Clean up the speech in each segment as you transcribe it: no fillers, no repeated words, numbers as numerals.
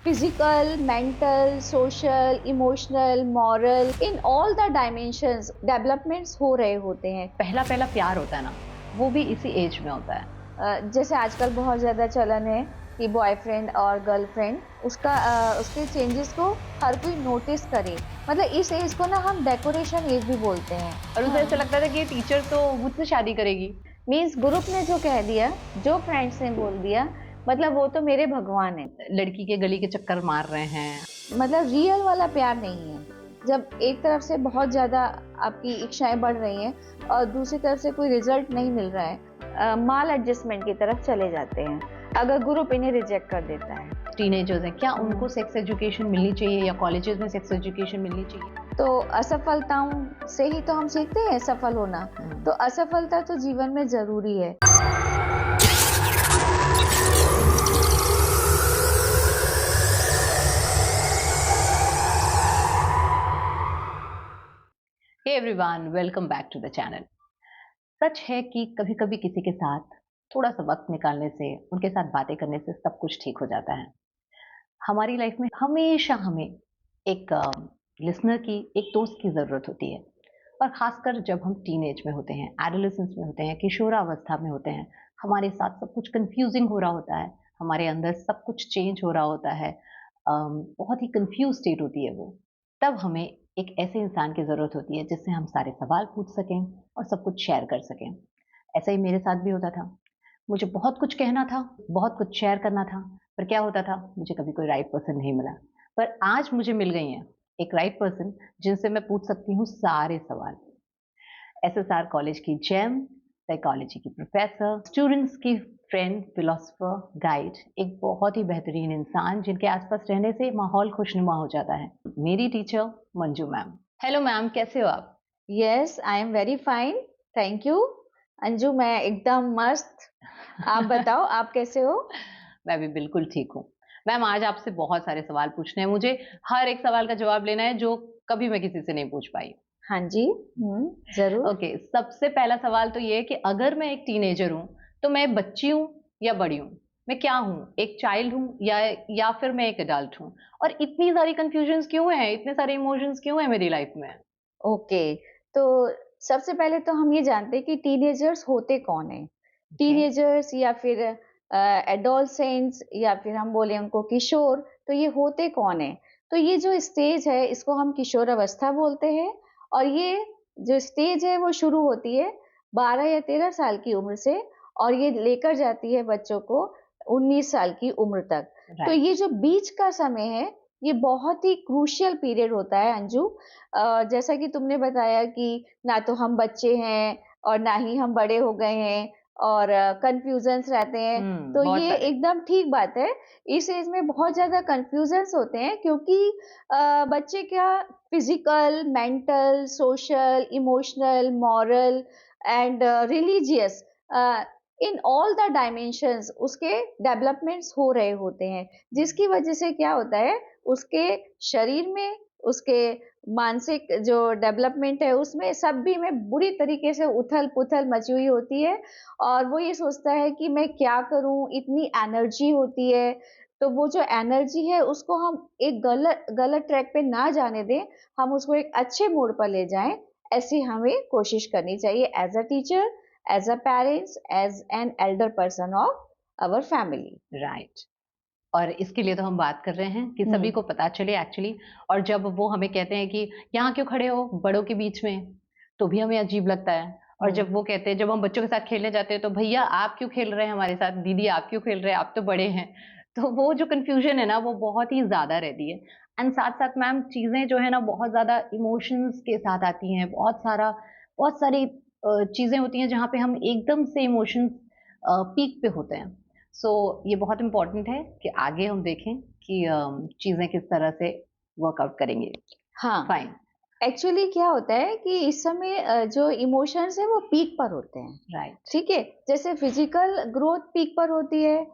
physical, mental, social, emotional, moral, in all the dimensions developments हो रहे होते हैं। पहला पहला प्यार होता है ना, वो भी इसी एज में होता है। जैसे आजकल बहुत ज़्यादा चलन है कि बॉयफ्रेंड और गर्लफ्रेंड उसके चेंजेस को हर कोई नोटिस करे। मतलब इस एज को ना हम डेकोरेशन एज भी बोलते हैं। और उसे हाँ, ऐसा लगता था कि ये टीचर तो मुझसे शादी करेगी। मीन्स ग्रुप ने जो कह दिया, जो फ्रेंड्स ने बोल दिया, मतलब वो तो मेरे भगवान है। लड़की के गली के चक्कर मार रहे हैं। मतलब रियल वाला प्यार नहीं है। जब एक तरफ से बहुत ज़्यादा आपकी इच्छाएँ बढ़ रही हैं और दूसरी तरफ से कोई रिज़ल्ट नहीं मिल रहा है, माल एडजस्टमेंट की तरफ चले जाते हैं, अगर ग्रुप इन्हें रिजेक्ट कर देता है। टीनेजर्स हैं, क्या उनको सेक्स एजुकेशन मिलनी चाहिए या कॉलेजेस में सेक्स एजुकेशन मिलनी चाहिए? तो असफलताओं से ही तो हम सीखते हैं सफल होना, तो असफलता तो जीवन में ज़रूरी है। Hey everyone, welcome back to the channel. सच है कि कभी कभी किसी के साथ थोड़ा सा वक्त निकालने से, उनके साथ बातें करने से सब कुछ ठीक हो जाता है। हमारी लाइफ में हमेशा हमें एक लिसनर की, एक दोस्त की ज़रूरत होती है। और ख़ासकर जब हम टीनेज में होते हैं, एडोलेसेंस में होते हैं, किशोरावस्था में होते हैं, हमारे साथ सब कुछ कंफ्यूजिंग हो रहा होता है, हमारे अंदर सब कुछ चेंज हो रहा होता है। बहुत ही कंफ्यूज स्टेट होती है वो। तब हमें एक ऐसे इंसान की ज़रूरत होती है जिससे हम सारे सवाल पूछ सकें और सब कुछ शेयर कर सकें। ऐसा ही मेरे साथ भी होता था। मुझे बहुत कुछ कहना था, बहुत कुछ शेयर करना था, पर क्या होता था, मुझे कभी कोई राइट पर्सन नहीं मिला। पर आज मुझे मिल गई है एक राइट पर्सन जिनसे मैं पूछ सकती हूँ सारे सवाल। एसएसआर कॉलेज की जेम, साइकोलॉजी की प्रोफेसर, स्टूडेंट्स की फ्रेंड, फिलोसोफर, गाइड, एक बहुत ही बेहतरीन इंसान जिनके आसपास रहने से माहौल खुशनुमा हो जाता है, मेरी teacher Manju ma'am. Hello ma'am, कैसे हो आप? Yes, I am very fine, thank you. Anju, मैं एकदम मस्त। आप बताओ, आप कैसे हो? मैं भी बिल्कुल ठीक हूँ। मैम, आज आपसे बहुत सारे सवाल पूछने हैं मुझे। हर एक सवाल का जवाब लेना है जो कभी मैं किसी से नहीं पूछ पाई। हाँ जी, ज़रूर। ओके, सबसे पहला सवाल तो ये है कि अगर मैं एक टीनेजर हूँ, तो मैं बच्ची हूँ या बड़ी हूँ? मैं क्या हूँ? एक चाइल्ड हूँ या फिर मैं एक एडल्ट हूँ? और इतनी सारी कन्फ्यूजन्स क्यों हैं? इतने सारे इमोशंस क्यों हैं मेरी लाइफ में? ओके, तो सबसे पहले तो हम ये जानते हैं कि टीनेजर्स होते कौन हैं? ओके, टीनेजर्स या फिर एडोलसेंट्स या फिर हम बोले उनको किशोर, तो ये होते कौन हैं? तो ये जो स्टेज है इसको हम किशोरावस्था बोलते हैं और ये जो स्टेज है वो शुरू होती है 12 या 13 साल की उम्र से और ये लेकर जाती है बच्चों को 19 साल की उम्र तक। तो ये राइट। जो बीच का समय है, ये बहुत ही क्रूशियल पीरियड होता है अंजू। जैसा कि तुमने बताया कि ना तो हम बच्चे हैं और ना ही हम बड़े हो गए हैं और कन्फ्यूजन्स रहते हैं, तो बहुत ये सारे। एकदम ठीक बात है। इस एज में बहुत ज़्यादा कन्फ्यूजन्स होते हैं क्योंकि बच्चे क्या physical, mental, social, emotional, moral and religious, in all the dimensions उसके डेवलपमेंट्स हो रहे होते हैं, जिसकी वजह से क्या होता है, उसके शरीर में, उसके मानसिक जो डेवलपमेंट है उसमें सब भी में बुरी तरीके से उथल-पुथल मची हुई होती है और वो ये सोचता है कि मैं क्या करूँ? इतनी एनर्जी होती है, तो वो जो एनर्जी है उसको हम एक गलत गलत ट्रैक पे ना जाने दें, हम उसको एक अच्छे मोड़ पर ले जाएँ, ऐसी हमें कोशिश करनी चाहिए as a teacher, as a parents, as an elder person of our family. Right. और इसके लिए तो हम बात कर रहे हैं कि हुँ, सभी को पता चले एक्चुअली। और जब वो हमें कहते हैं कि यहाँ क्यों खड़े हो बड़ों के बीच में, तो भी हमें अजीब लगता है। और हुँ। जब वो कहते हैं, जब हम बच्चों के साथ खेलने जाते हैं, तो भैया आप क्यों खेल रहे हैं हमारे साथ, दीदी आप क्यों खेल रहे हैं, आप तो बड़े हैं। तो वो जो कंफ्यूजन है ना, वो बहुत ही ज्यादा रहती है। एंड साथ साथ मैम, चीजें जो है ना बहुत ज्यादा इमोशंस के साथ आती हैं। बहुत सारी चीजें होती हैं जहाँ पे हम एकदम से इमोशंस पीक पे होते हैं। सो ये बहुत इम्पोर्टेंट है कि आगे हम देखें कि चीज़ें किस तरह से वर्कआउट करेंगे। हाँ, फाइन। एक्चुअली क्या होता है कि इस समय जो इमोशंस हैं वो पीक पर होते हैं, राइट। ठीक है? जैसे फिजिकल ग्रोथ पीक पर होती है,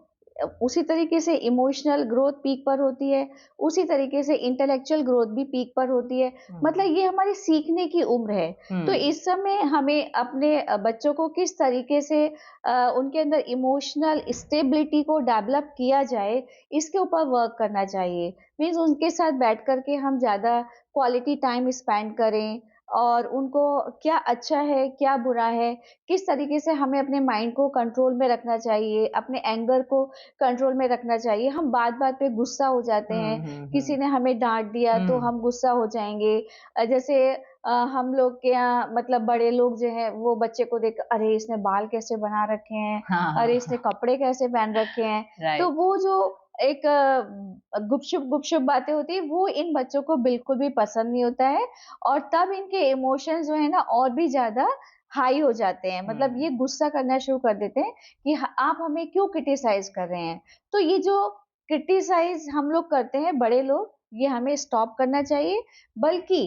उसी तरीके से इमोशनल ग्रोथ पीक पर होती है, उसी तरीके से इंटेलेक्चुअल ग्रोथ भी पीक पर होती है। मतलब ये हमारी सीखने की उम्र है। तो इस समय हमें अपने बच्चों को किस तरीके से उनके अंदर इमोशनल स्टेबिलिटी को डेवलप किया जाए, इसके ऊपर वर्क करना चाहिए। मीन्स उनके साथ बैठ कर के हम ज़्यादा क्वालिटी टाइम स्पेंड करें और उनको क्या अच्छा है, क्या बुरा है, किस तरीके से हमें अपने माइंड को कंट्रोल में रखना चाहिए, अपने एंगर को कंट्रोल में रखना चाहिए। हम बात-बात पे गुस्सा हो जाते हैं, किसी ने हमें डाँट दिया तो हम गुस्सा हो जाएँगे। जैसे हम लोग के यहाँ मतलब बड़े लोग जो हैं वो बच्चे को देख अरे! इसने बाल कैसे बना रखे हैं, हाँ, अरे! हाँ, इसने कपड़े कैसे पहन रखे हैं। तो राइट। वो जो एक गुपशुप-गुपशुप बातें होती हैं, वो इन बच्चों को बिल्कुल भी पसंद नहीं होता है और तब इनके इमोशंस जो है ना और भी ज़्यादा हाई हो जाते हैं। मतलब ये गुस्सा करना शुरू कर देते हैं कि आप हमें क्यों क्रिटिसाइज़ कर रहे हैं। तो ये जो क्रिटिसाइज़ हम लोग करते हैं बड़े लोग, ये हमें स्टॉप करना चाहिए, बल्कि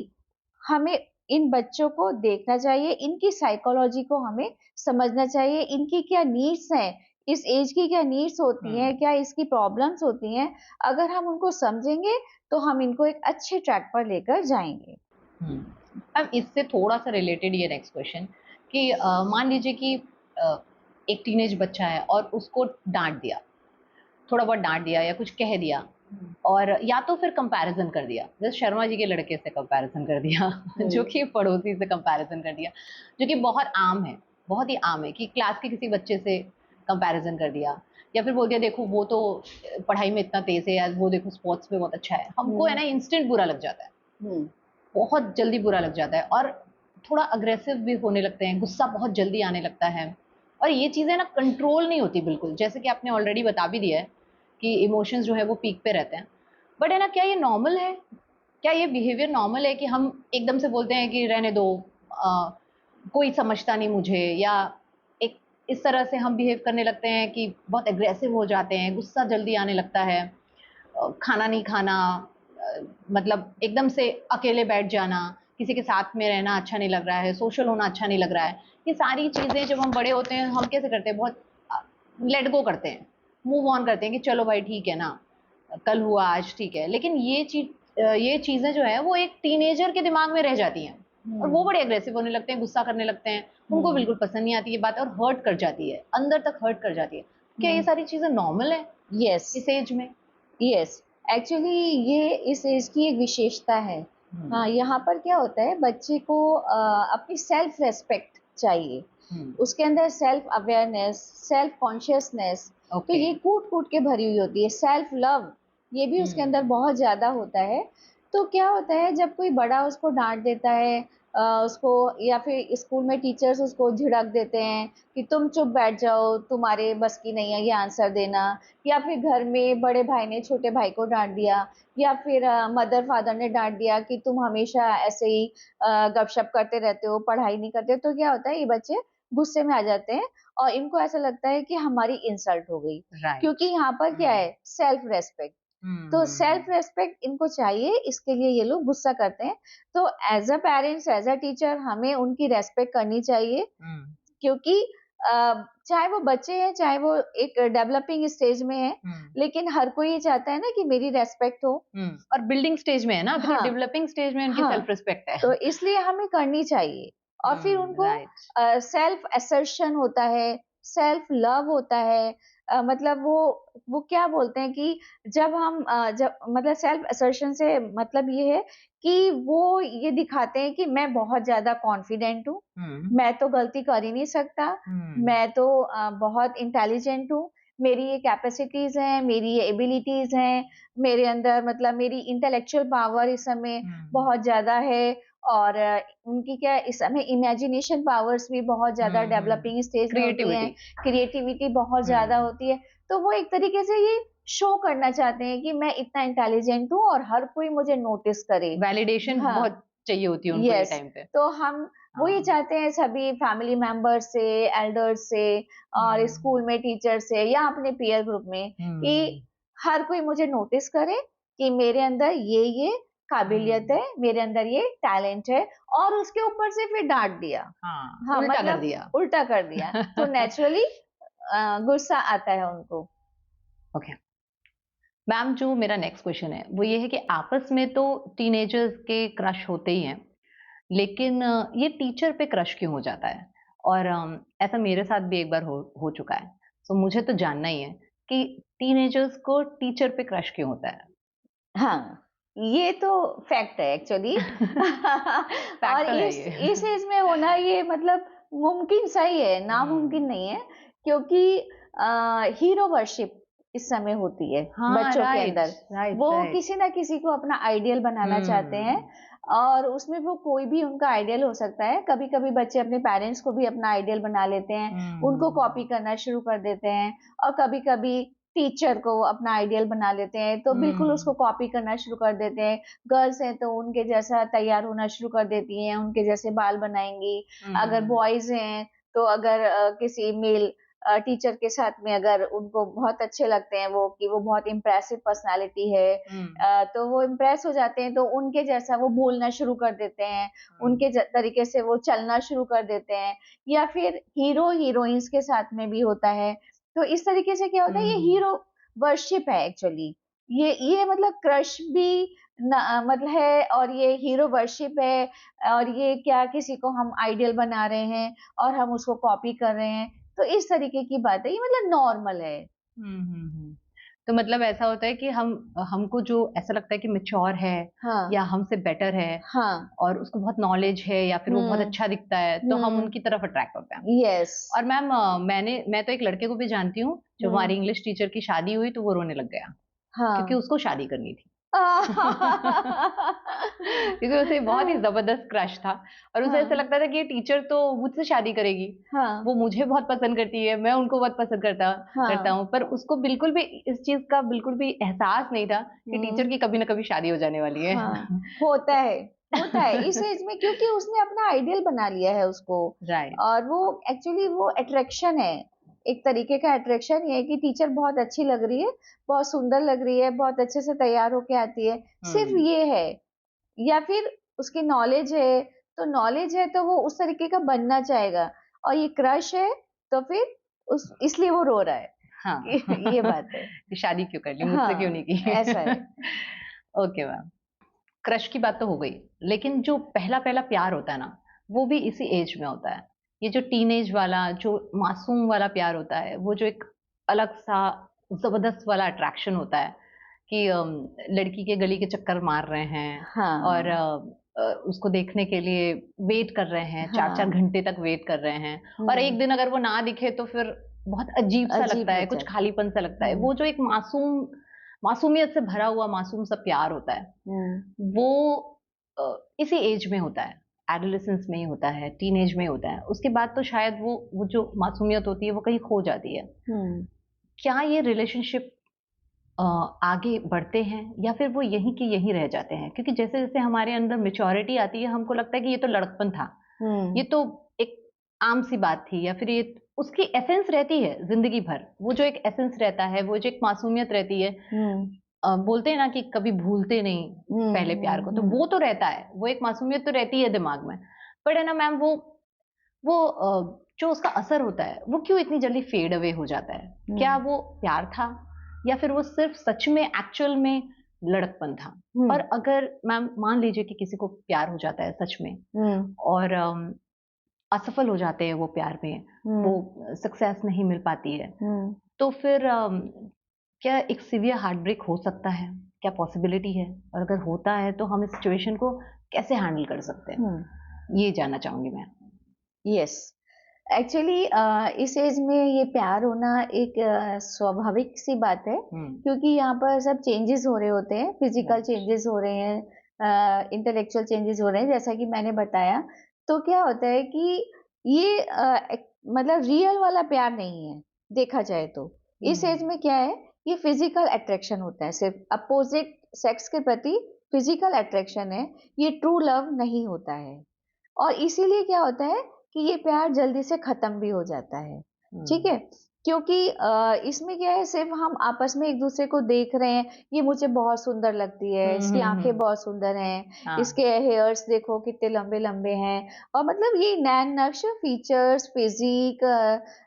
हमें इन बच्चों को देखना चाहिए, इनकी साइकोलॉजी को हमें समझना चाहिए, इनकी क्या नीड्स हैं, इस एज की क्या नीड्स होती हैं, क्या इसकी प्रॉब्लम्स होती हैं। अगर हम उनको समझेंगे, तो हम इनको एक अच्छे ट्रैक पर लेकर जाएँगे। अब इससे थोड़ा-सा रिलेटेड ये नेक्स्ट क्वेश्चन कि मान लीजिए कि अ, एक टीनेज बच्चा है और उसको डाँट दिया, थोड़ा बहुत डाँट दिया या कुछ कह दिया और या तो फिर कंपैरिज़न कर दिया, जैसे शर्मा जी के लड़के से कंपैरिज़न कर दिया जो कि पड़ोसी से कंपैरिज़न कर दिया, जो कि बहुत आम है, बहुत ही आम है कि क्लास के किसी बच्चे से कंपैरिज़न कर दिया या फिर बोल दिया देखो वो तो पढ़ाई में इतना तेज़ है या वो देखो स्पोर्ट्स में बहुत अच्छा है। हमको है ना इंस्टेंट बुरा लग जाता है। हुँ, बहुत जल्दी बुरा लग जाता है और थोड़ा अग्रेसिव भी होने लगते हैं, गुस्सा बहुत जल्दी आने लगता है और ये चीज़ें ना कंट्रोल नहीं होती बिल्कुल, जैसे कि आपने ऑलरेडी बता भी दिया है कि इमोशंस जो है वो पीक पे रहते हैं। बट है ना क्या ये नॉर्मल है? क्या ये बिहेवियर नॉर्मल है कि हम एकदम से बोलते हैं कि रहने दो कोई समझता नहीं मुझे या एक इस तरह से हम बिहेव करने लगते हैं कि बहुत एग्रेसिव हो जाते हैं, गुस्सा जल्दी आने लगता है। खाना नहीं खाना मतलब एकदम से अकेले बैठ जाना, किसी के साथ में रहना अच्छा नहीं लग रहा है, सोशल होना अच्छा नहीं लग रहा है। ये सारी चीज़ें जब हम बड़े होते हैं, हम कैसे करते हैं बहुत लेट गो करते हैं, मूव ऑन करते हैं कि चलो भाई ठीक है ना, कल हुआ आज ठीक है। लेकिन ये चीज़ें जो है वो एक टीनेजर के दिमाग में रह जाती हैं और वो हुँ, बड़े एग्रेसिव होने लगते हैं, गुस्सा करने लगते हैं, उनको हुँ, बिल्कुल पसंद नहीं आती ये बात और हर्ट कर जाती है, अंदर तक हर्ट कर जाती है। क्या ये हुँ। सारी चीज़ें नॉर्मल है येस, इस एज में? येस। एक्चुअली ये इस एज की एक विशेषता है। हुँ, हाँ, यहाँ पर क्या होता है बच्चे को अपनी सेल्फ रिस्पेक्ट चाहिए। हुँ, उसके अंदर सेल्फ अवेयरनेस, सेल्फ कॉन्शियसनेस तो ओके। ये कूट-कूट के भरी हुई होती है। सेल्फ लव ये भी उसके अंदर हुँ, बहुत ज़्यादा होता है। तो क्या होता है जब कोई बड़ा उसको डाँट देता है उसको या फिर स्कूल में टीचर्स उसको झिड़क देते हैं कि तुम चुप बैठ जाओ, तुम्हारे बस की नहीं है ये आंसर देना या फिर घर में बड़े भाई ने छोटे भाई को डाँट दिया या फिर मदर फादर ने डाँट दिया कि तुम हमेशा ऐसे ही गपशप करते रहते हो, पढ़ाई नहीं करते हो। तो क्या होता है ये बच्चे गुस्से में आ जाते हैं और इनको ऐसा लगता है कि हमारी इंसल्ट हो गई क्योंकि राइट। यहाँ पर क्या हुँ, है सेल्फ रेस्पेक्ट हुँ, तो हुँ, सेल्फ हुँ, रेस्पेक्ट इनको चाहिए इसके लिए ये लोग गुस्सा करते हैं तो as a parents as a teacher हमें उनकी रेस्पेक्ट करनी चाहिए हुँ, क्योंकि चाहे वो बच्चे हैं चाहे वो एक डेवलपिंग स्टेज में है हुँ, लेकिन हर कोई ये चाहता है ना कि मेरी रेस्पेक्ट हो हुँ और बिल्डिंग स्टेज में है ना, अभी तो हाँ डेवलपिंग स्टेज में उनकी हाँ सेल्फ रिस्पेक्ट है। तो इसलिए हमें करनी चाहिए और फिर उनको राइट। सेल्फ असर्शन होता है, सेल्फ लव होता है मतलब वो क्या बोलते हैं कि जब मतलब सेल्फ असर्शन से मतलब ये है कि वो ये दिखाते हैं कि मैं बहुत ज़्यादा कॉन्फिडेंट हूँ, हुँ, मैं तो गलती कर ही नहीं सकता, हुँ, मैं तो बहुत इंटेलिजेंट हूँ, मेरी ये कैपेसिटीज़ हैं, मेरी ये एबिलिटीज़ हैं, मेरे अंदर मतलब मेरी इंटेलेक्चुअल पावर इस समय हुँ, बहुत ज़्यादा है और उनकी क्या इस समय इमेजिनेशन पावर्स भी बहुत ज़्यादा हुँ, हुँ। डेवलपिंग स्टेज में होती हैं, क्रिएटिविटी। क्रिएटिविटी बहुत ज़्यादा हुँ, होती है। तो वो एक तरीके से ये शो करना चाहते हैं कि मैं इतना इंटेलिजेंट हूँ और हर कोई मुझे नोटिस करे। वैलिडेशन हाँ, बहुत चाहिए होती है उनको ये यस। टाइम पे। तो हम वो ये हाँ। चाहते हैं सभी फैमिली मेंबर्स से, एल्डर्स से और हुँ, स्कूल में टीचर से या अपने पीयर ग्रुप में कि हुँ, हर कोई मुझे नोटिस करे कि मेरे अंदर ये काबिलियत हुँ, है, मेरे अंदर ये टैलेंट है और उसके ऊपर से फिर डाँट दिया। हाँ, हाँ, उल्टा कर मतलब दिया। उल्टा कर दिया। तो नेचुरली गुस्सा आता है उनको। ओके मैम, जो मेरा नेक्स्ट क्वेश्चन है वो ये है कि आपस में तो टीनेजर्स के क्रश होते ही हैं, लेकिन ये टीचर पे क्रश क्यों हो जाता है? और ऐसा मेरे साथ भी एक बार हो चुका है। सो मुझे तो जानना ही है कि टीनेजर्स को टीचर पे क्रश क्यों होता है? हाँ, ये तो फैक्ट है एक्चुअली। फैक्ट और तो है इस ये। एज में होना ये मतलब मुमकिन सा ही है, नामुमकिन हुँ। नहीं है, क्योंकि हीरो वर्शिप इस समय होती है हाँ, बच्चों के राइट, अंदर। राइट, वो राइट। किसी ना किसी को अपना आइडियल बनाना चाहते हैं, हुँ, और उसमें वो कोई भी उनका आइडियल हो सकता है। कभी-कभी बच्चे अपने पेरेंट्स को भी अपना आइडियल बना लेते हैं, हुँ, उनको हुँ, कॉपी करना शुरू कर देते हैं, और कभी-कभी टीचर को अपना आइडियल बना लेते हैं, तो बिल्कुल उसको हुँ, कॉपी करना शुरू कर देते हैं। गर्ल्स हैं तो उनके जैसा तैयार होना शुरू कर देती हैं, उनके जैसे बाल बनाएँगी। अगर हुँ, बॉयज़ हैं तो अगर किसी मेल टीचर के साथ में अगर उनको बहुत अच्छे लगते हैं वो, कि वो बहुत इम्प्रेसिव पर्सनैलिटी है, हुँ, तो वो इम्प्रेस हो जाते हैं, तो उनके जैसा वो बोलना शुरू कर देते हैं, हुँ, उनके तरीके से वो चलना शुरू कर देते हैं। या फिर हीरो हीरोइंस के साथ में भी होता है। तो इस तरीके से क्या होता है, ये हुँ, हीरो वर्शिप है एक्चुअली। ये मतलब क्रश भी मतलब है, और ये हीरो वर्शिप है, और ये क्या किसी को हम आइडियल बना रहे हैं और हम उसको कॉपी कर रहे हैं। तो इस तरीके की बात है, ये मतलब नॉर्मल है। हुँ, हुँ, हुँ। तो मतलब ऐसा होता है कि हमको जो ऐसा लगता है कि मैच्योर है हाँ, या हमसे बेटर है हाँ। और उसको बहुत नॉलेज है या फिर वो बहुत हुँ, अच्छा दिखता है, तो हम हुँ। उनकी तरफ अट्रैक्ट होते हैं। यस। और मैम मैं तो एक लड़के को भी जानती हूँ, जब हुँ, हमारी इंग्लिश टीचर की शादी हुई तो वो रोने लग गया, क्योंकि हाँ। उसको शादी करनी थी। क्योंकि उसे बहुत ही ज़बरदस्त क्रश था और उसे ऐसा हाँ, लगता था कि ये टीचर तो मुझसे शादी करेगी। हाँ, वो मुझे बहुत पसंद करती है, मैं उनको बहुत पसंद करता करता हाँ। हूँ। पर उसको बिल्कुल भी इस चीज़ का बिल्कुल भी एहसास नहीं था कि टीचर हुँ। की कभी न कभी शादी हो जाने वाली है। हाँ, होता है, होता है इस एज में, क्योंकि उसने अपना आइडियल बना लिया है उसको, राइट। और वो एक्चुअली वो अट्रैक्शन है, एक तरीके का अट्रैक्शन ये है कि टीचर बहुत अच्छी लग रही है, बहुत सुंदर लग रही है, बहुत अच्छे से तैयार होके आती है, सिर्फ़ हुँ, ये है। या फिर उसकी नॉलेज है तो वो उस तरीके का बनना चाहेगा, और ये क्रश है तो फिर उस इसलिए वो रो रहा है। हाँ। ये बात है। कि शादी क्यों कर ली, मुझसे क्यों हाँ, नहीं की? ऐसा है। Okay ma'am. क्रश की बात तो हो गई, लेकिन जो पहला-पहला प्यार होता है ना, वो भी इसी एज में होता है। ये जो टीनेज वाला, जो मासूम वाला प्यार होता है, वो जो एक अलग-सा ज़बरदस्त वाला अट्रैक्शन होता है कि लड़की के गली के चक्कर मार रहे हैं और हाँ, उसको देखने के लिए वेट कर रहे हैं, 4-4 हाँ। घंटे तक वेट कर रहे हैं और एक हुँ, दिन अगर वो ना दिखे तो फिर बहुत अजीब-सा लगता अजीब हो है, कुछ जाता है। खालीपन-सा लगता है। हुँ, वो जो एक मासूमियत से भरा हुआ मासूम-सा प्यार होता है, हुँ, वो इसी एज में होता है, एडोलेसेंस में ही होता है, टीनेज में ही होता है। उसके बाद तो शायद वो जो मासूमियत होती है, वो कहीं खो जाती है। हुँ, क्या ये रिलेशनशिप अ, आगे बढ़ते हैं या फिर वो यहीं के यहीं रह जाते हैं? क्योंकि जैसे-जैसे हमारे अंदर मैच्योरिटी आती है, हमको लगता है कि ये तो लड़कपन था। ये हुँ, तो एक आम-सी बात थी या फिर ये उसकी एसेंस रहती है ज़िंदगी भर। वो जो एक एसेंस रहता है, वो जो एक मासूमियत रहती है, हुँ, बोलते हैं ना कि कभी भूलते नहीं हुँ, पहले प्यार हुँ, को, तो हुँ, वो तो रहता है। वो एक मासूमियत तो रहती है दिमाग में। बट है ना मैम, वो जो उसका असर होता है, वो क्यों इतनी जल्दी फेड अवे हो जाता है? क्या हुँ, वो प्यार था या फिर वो सिर्फ़ सच में एक्चुअल में लड़कपन था? हुँ, और अगर मैम मान लीजिए कि किसी को प्यार हो जाता है सच में हुँ, और असफल हो जाते हैं वो प्यार में, हुँ, वो सक्सेस नहीं मिल पाती है, हुँ, तो फिर क्या एक सीवियर हार्ट ब्रेक हो सकता है? क्या पॉसिबिलिटी है? और अगर होता है तो हम इस सिचुएशन को कैसे हैंडल कर सकते हैं? हुँ, ये जानना चाहूँगी मैं। यस। एक्चुअली इस एज में ये प्यार होना एक स्वाभाविक सी बात है, हुँ, क्योंकि यहाँ पर सब चेंजेस हो रहे होते हैं, फिजिकल राइट। चेंजेस हो रहे हैं, इंटेलेक्चुअल चेंजेस हो रहे हैं, जैसा कि मैंने बताया। तो क्या होता है कि ये मतलब रियल वाला प्यार नहीं है, देखा जाए तो। इस एज हुँ, में क्या है, ये फिजिकल अट्रैक्शन होता है, सिर्फ अपोजिट सेक्स के प्रति फिजिकल अट्रैक्शन है, ये ट्रू लव नहीं होता है। और इसीलिए क्या होता है कि ये प्यार जल्दी से खत्म भी हो जाता है, ठीक हुँ, है? क्योंकि इसमें क्या है, सिर्फ हम आपस में एक दूसरे को देख रहे हैं, ये मुझे बहुत सुंदर लगती है, इसकी आंखें हम्म। बहुत सुंदर हैं, हाँ। इसके हेयर्स देखो कितने लंबे लंबे हैं। और मतलब ये नैन नक्श फीचर्स फिजिक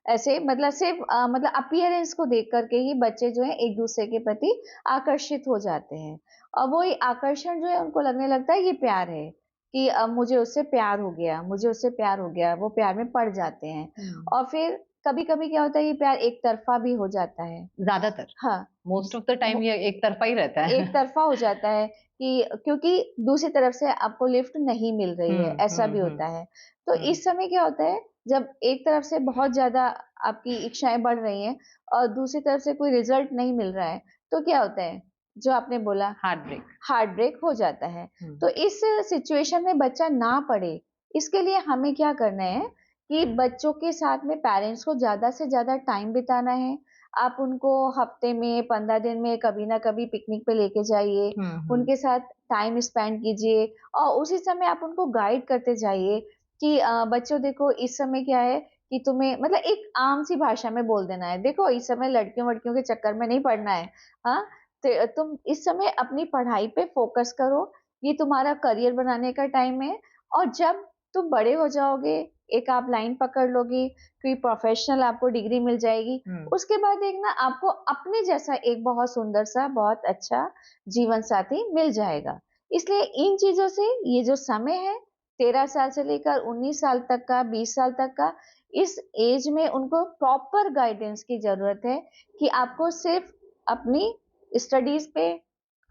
ऐसे मतलब सिर्फ मतलब अपीयरेंस को देख करके ही बच्चे जो है एक दूसरे के प्रति आकर्षित हो जाते हैं। और वो आकर्षण जो है उनको लगने लगता है ये प्यार है, कि अब मुझे उससे प्यार हो गया, मुझे उससे प्यार हो गया, वो प्यार में पड़ जाते हैं। हम्म। और फिर कभी-कभी क्या होता है, ये प्यार एक तरफ़ा भी हो जाता है। ज्यादातर हाँ, मोस्ट ऑफ द टाइम वो ये एक तरफा ही रहता एक है। तरफ़ा हो जाता है कि क्योंकि दूसरी तरफ से आपको लिफ्ट नहीं मिल रही है, ऐसा भी होता है। तो हम्म। इस समय क्या होता है, जब एक तरफ से बहुत ज़्यादा आपकी इच्छाएँ बढ़ रही हैं और दूसरी तरफ से कोई रिज़ल्ट नहीं मिल रहा है, तो क्या होता है, जो आपने बोला हार्ट ब्रेक। हार्ट ब्रेक हो जाता है। तो इस सिचुएशन में बच्चा ना पड़े, इसके लिए हमें क्या करना है कि बच्चों के साथ में पेरेंट्स को ज़्यादा से ज़्यादा टाइम बिताना है। आप उनको हफ्ते में, 15 दिन में कभी ना कभी पिकनिक पे लेके जाइए, हम्म। उनके साथ टाइम स्पेंड कीजिए और उसी समय आप उनको गाइड करते जाइए कि बच्चों देखो इस समय क्या है कि तुम्हें मतलब एक आम सी भाषा में बोल देना है, देखो इस समय लड़कियों-वड़कियों के चक्कर में नहीं पड़ना है, हाँ? तुम इस समय अपनी पढ़ाई पे फोकस करो, ये तुम्हारा करियर बनाने का टाइम है और जब तुम बड़े हो जाओगे, एक आप लाइन पकड़ लोगे, कोई प्रोफेशनल आपको डिग्री मिल जाएगी, हम्म। उसके बाद एक ना आपको अपने जैसा एक बहुत सुंदर सा, बहुत अच्छा जीवन साथी मिल जाएगा। इसलिए इन चीज़ों से ये जो समय है, 13 साल से लेकर 19 साल तक का, 20 साल तक का, इस एज में उनको प्रॉपर गाइडेंस की ज़रूरत है कि आपको सिर्फ़ अपनी स्टडीज पे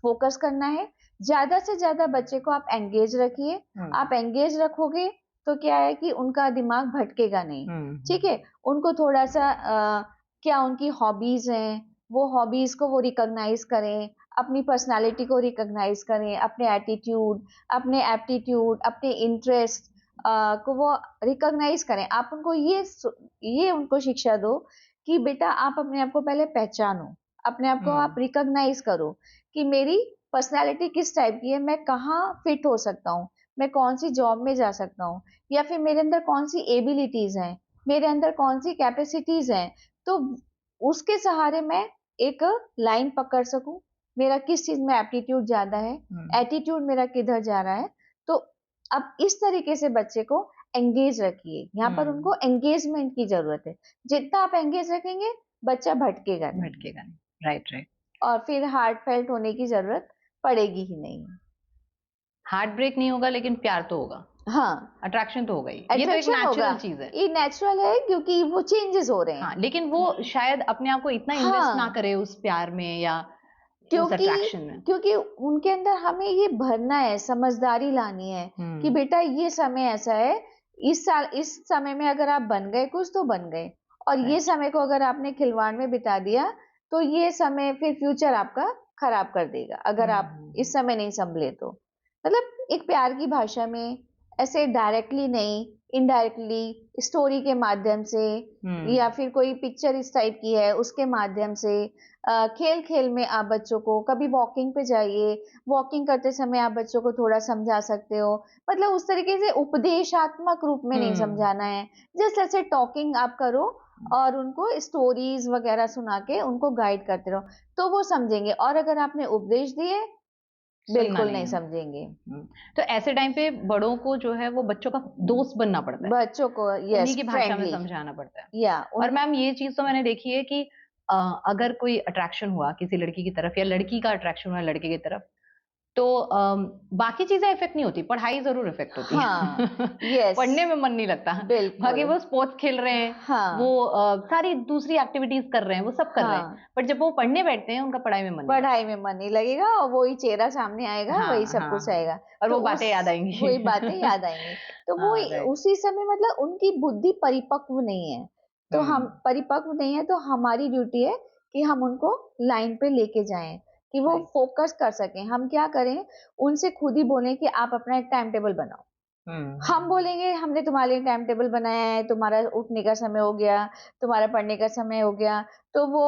फोकस करना है। ज़्यादा से ज़्यादा बच्चे को आप एंगेज रखिए। आप एंगेज रखोगे तो क्या है कि उनका दिमाग भटकेगा नहीं, ठीक है? उनको थोड़ा-सा क्या उनकी हॉबीज़ हैं, वो हॉबीज़ को वो रिकॉग्नाइज़ करें, अपनी पर्सनैलिटी को रिकॉग्नाइज़ करें, अपने एटीट्यूड, अपने एप्टीट्यूड, अपने इंटरेस्ट को वो रिकॉग्नाइज़ करें। आप उनको ये उनको शिक्षा दो कि बेटा आप अपने आप को पहले पहचानो। अपने आप को आप हम्म। रिकॉग्नाइज करो कि मेरी पर्सनैलिटी किस टाइप की है, मैं कहाँ फिट हो सकता हूँ, मैं कौन सी जॉब में जा सकता हूँ या फिर मेरे अंदर कौन सी एबिलिटीज हैं, मेरे अंदर कौन सी कैपेसिटीज हैं। तो उसके सहारे मैं एक लाइन पकड़ सकूं, मेरा किस चीज में एप्टीट्यूड ज्यादा है, हम्म। एटीट्यूड मेरा किधर जा रहा है। तो अब इस तरीके से बच्चे को एंगेज रखिए, यहाँ पर हम्म। उनको एंगेजमेंट की जरूरत है। जितना आप एंगेज रखेंगे बच्चा भटकेगा नहीं भटकेगा नहीं। Right, right. और फिर हार्टफेल्ट होने की ज़रूरत पड़ेगी ही नहीं। हार्ट ब्रेक नहीं होगा लेकिन प्यार तो होगा। हाँ, अट्रैक्शन तो होगा ही, ये तो एक अट्रैक्शन होगा, नेचुरल चीज है। ये नेचुरल है क्योंकि वो चेंजेस हो रहे हाँ, हैं। लेकिन वो शायद अपने आप को इतना इन्वेस्ट ना हाँ, करे उस प्यार में या उस क्योंकि अट्रैक्शन में। क्योंकि उनके अंदर हमें ये भरना है, समझदारी लानी है कि हम्म। बेटा ये समय ऐसा है, इस समय में अगर आप बन गए कुछ तो बन गए और ये राइट। समय को अगर आपने खिलवाड़ में बिता दिया, तो ये समय फिर फ्यूचर आपका खराब कर देगा, अगर आप हम्म। इस समय नहीं सँभले तो। मतलब एक प्यार की भाषा में ऐसे डायरेक्टली नहीं, इनडायरेक्टली स्टोरी के माध्यम से या हम्म। फिर कोई पिक्चर इस टाइप की है उसके माध्यम से खेल-खेल में आप बच्चों को कभी वॉकिंग पे जाइए, वॉकिंग करते समय आप बच्चों को थोड़ा समझा सकते हो। मतलब उस तरीके से उपदेशात्मक रूप में नहीं हम्म। समझाना है। जस्ट ऐसे टॉकिंग आप करो और उनको स्टोरीज़ वगैरह सुना के उनको गाइड करते रहो, तो वो समझेंगे और अगर आपने उपदेश दिए, सुनना बिल्कुल नहीं नहीं है। समझेंगे। तो ऐसे टाइम पे बड़ों को जो है वो बच्चों का दोस्त बनना पड़ता है। बच्चों को उन्हीं यस की भाषा में फ्रेंडली समझाना पड़ता है। या और उन मैम ये चीज तो मैंने देखी है कि अगर कोई अट्रैक्शन हुआ किसी लड़की की तरफ या लड़की का अट्रैक्शन हुआ लड़के की तरफ, तो बाकी चीजें इफेक्ट नहीं होती, पढ़ाई जरूर इफेक्ट होती हाँ, है। यस, पढ़ने में मन नहीं लगता। बाकी बिल्कुल। वो स्पोर्ट्स खेल रहे हैं, वो हाँ, सारी दूसरी एक्टिविटीज कर रहे हैं, वो सब कर रहे हैं, हाँ। बट जब वो पढ़ने बैठते हैं उनका पढ़ाई में मन नहीं पढ़ाई लगता। में मन नहीं लगेगा और वही चेहरा सामने आएगा, वही हाँ, सब हाँ, कुछ हाँ। आएगा। और तो वो बातें उस याद आएंगी। वही बातें याद आएँगी। तो वो हाँ, राइट। उसी समय मतलब उनकी बुद्धि परिपक्व नहीं है। तो हम हम्म। परिपक्व नहीं है तो हमारी ड्यूटी है कि हम उनको लाइन पे लेके जाएँ, कि वो राइट। फ़ोकस कर सकें। हम क्या करें, उनसे खुद ही बोलें कि आप अपना एक टाइम टेबल बनाओ। हम हम्म। बोलेंगे हमने तुम्हारे लिए टाइम टेबल बनाया है, तुम्हारा उठने का समय हो गया, तुम्हारा पढ़ने का समय हो गया, तो वो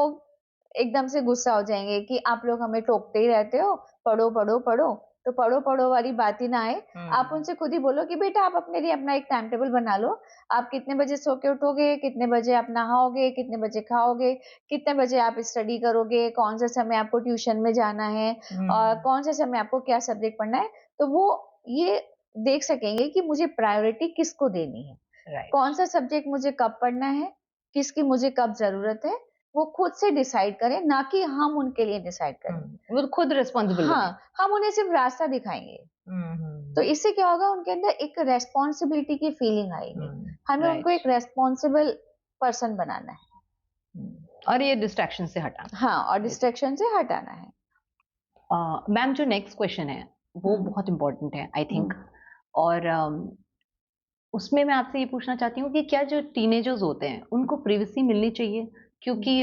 एकदम से गुस्सा हो जाएँगे कि आप लोग हमें टोकते ही रहते हो, पढ़ो, पढ़ो, पढ़ो। तो पढ़ो पढ़ो वाली बात ही ना आए। आप हम्म। उनसे खुद ही बोलो कि बेटा आप अपने लिए अपना एक टाइम टेबल बना लो। आप कितने बजे सो के उठोगे, कितने बजे आप नहाओगे, कितने बजे खाओगे, कितने बजे आप स्टडी करोगे, कौन सा समय आपको ट्यूशन में जाना है और हम्म। कौन सा समय आपको क्या सब्जेक्ट पढ़ना है। तो वो ये देख सकेंगे कि मुझे प्रायोरिटी किसको देनी है, राइट। कौन सा सब्जेक्ट मुझे कब पढ़ना है, किसकी मुझे कब ज़रूरत है, वो खुद से डिसाइड करें, ना कि हम उनके लिए डिसाइड करेंगे। वो तो खुद रिस्पॉन्सिबल बने। हाँ, हम उन्हें सिर्फ़ रास्ता दिखाएँगे। तो हम्म। इससे क्या होगा, उनके अंदर एक रिस्पॉन्सिबिलिटी की फीलिंग आएगी। हमें उनको राइट। एक रिस्पॉन्सिबल पर्सन बनाना है। और ये डिस्ट्रैक्शन से हटाना। हाँ, और बेसिक। डिस्ट्रैक्शन से हटाना है। मैम जो नेक्स्ट क्वेश्चन है वो हुँ, बहुत इंपॉर्टेंट है आई हुँ, थिंक। और उसमें मैं आपसे ये पूछना चाहती हूँ कि क्या जो टीनेजर्स होते हैं उनको प्रिवेसी मिलनी चाहिए? हुँ, क्योंकि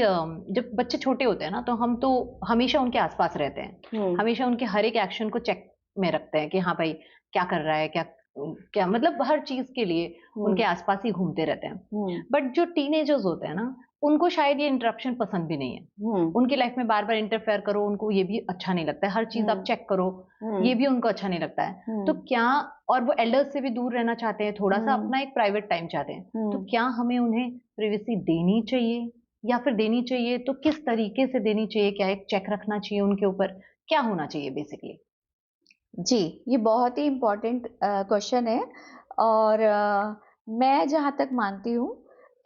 जब बच्चे छोटे होते हैं ना तो हम तो हमेशा उनके आसपास रहते हैं, हुँ, हमेशा उनके हर एक एक्शन को चेक में रखते हैं कि हाँ भाई क्या कर रहा है, क्या क्या मतलब हर चीज के लिए हुँ, उनके आसपास ही घूमते रहते हैं। हुँ, बट जो टीनेजर्स होते हैं ना उनको शायद ये इंटरप्शन पसंद भी नहीं है। हुँ, उनकी लाइफ में बार बार इंटरफेयर करो उनको ये भी अच्छा नहीं लगता है, हर चीज आप हुँ, चेक करो हुँ, ये भी उनको अच्छा नहीं लगता है। तो हुँ, क्या, और वो एल्डर्स से भी दूर रहना चाहते हैं, थोड़ा सा हुँ, अपना एक प्राइवेट टाइम चाहते हैं, तो हुँ। क्या हमें उन्हें प्रिवेसी देनी चाहिए? या फिर देनी चाहिए तो किस तरीके से देनी चाहिए? क्या एक चेक रखना चाहिए उनके ऊपर? क्या होना चाहिए बेसिकली? जी, ये बहुत ही इम्पोर्टेंट क्वेश्चन है और मैं जहाँ तक मानती हूँ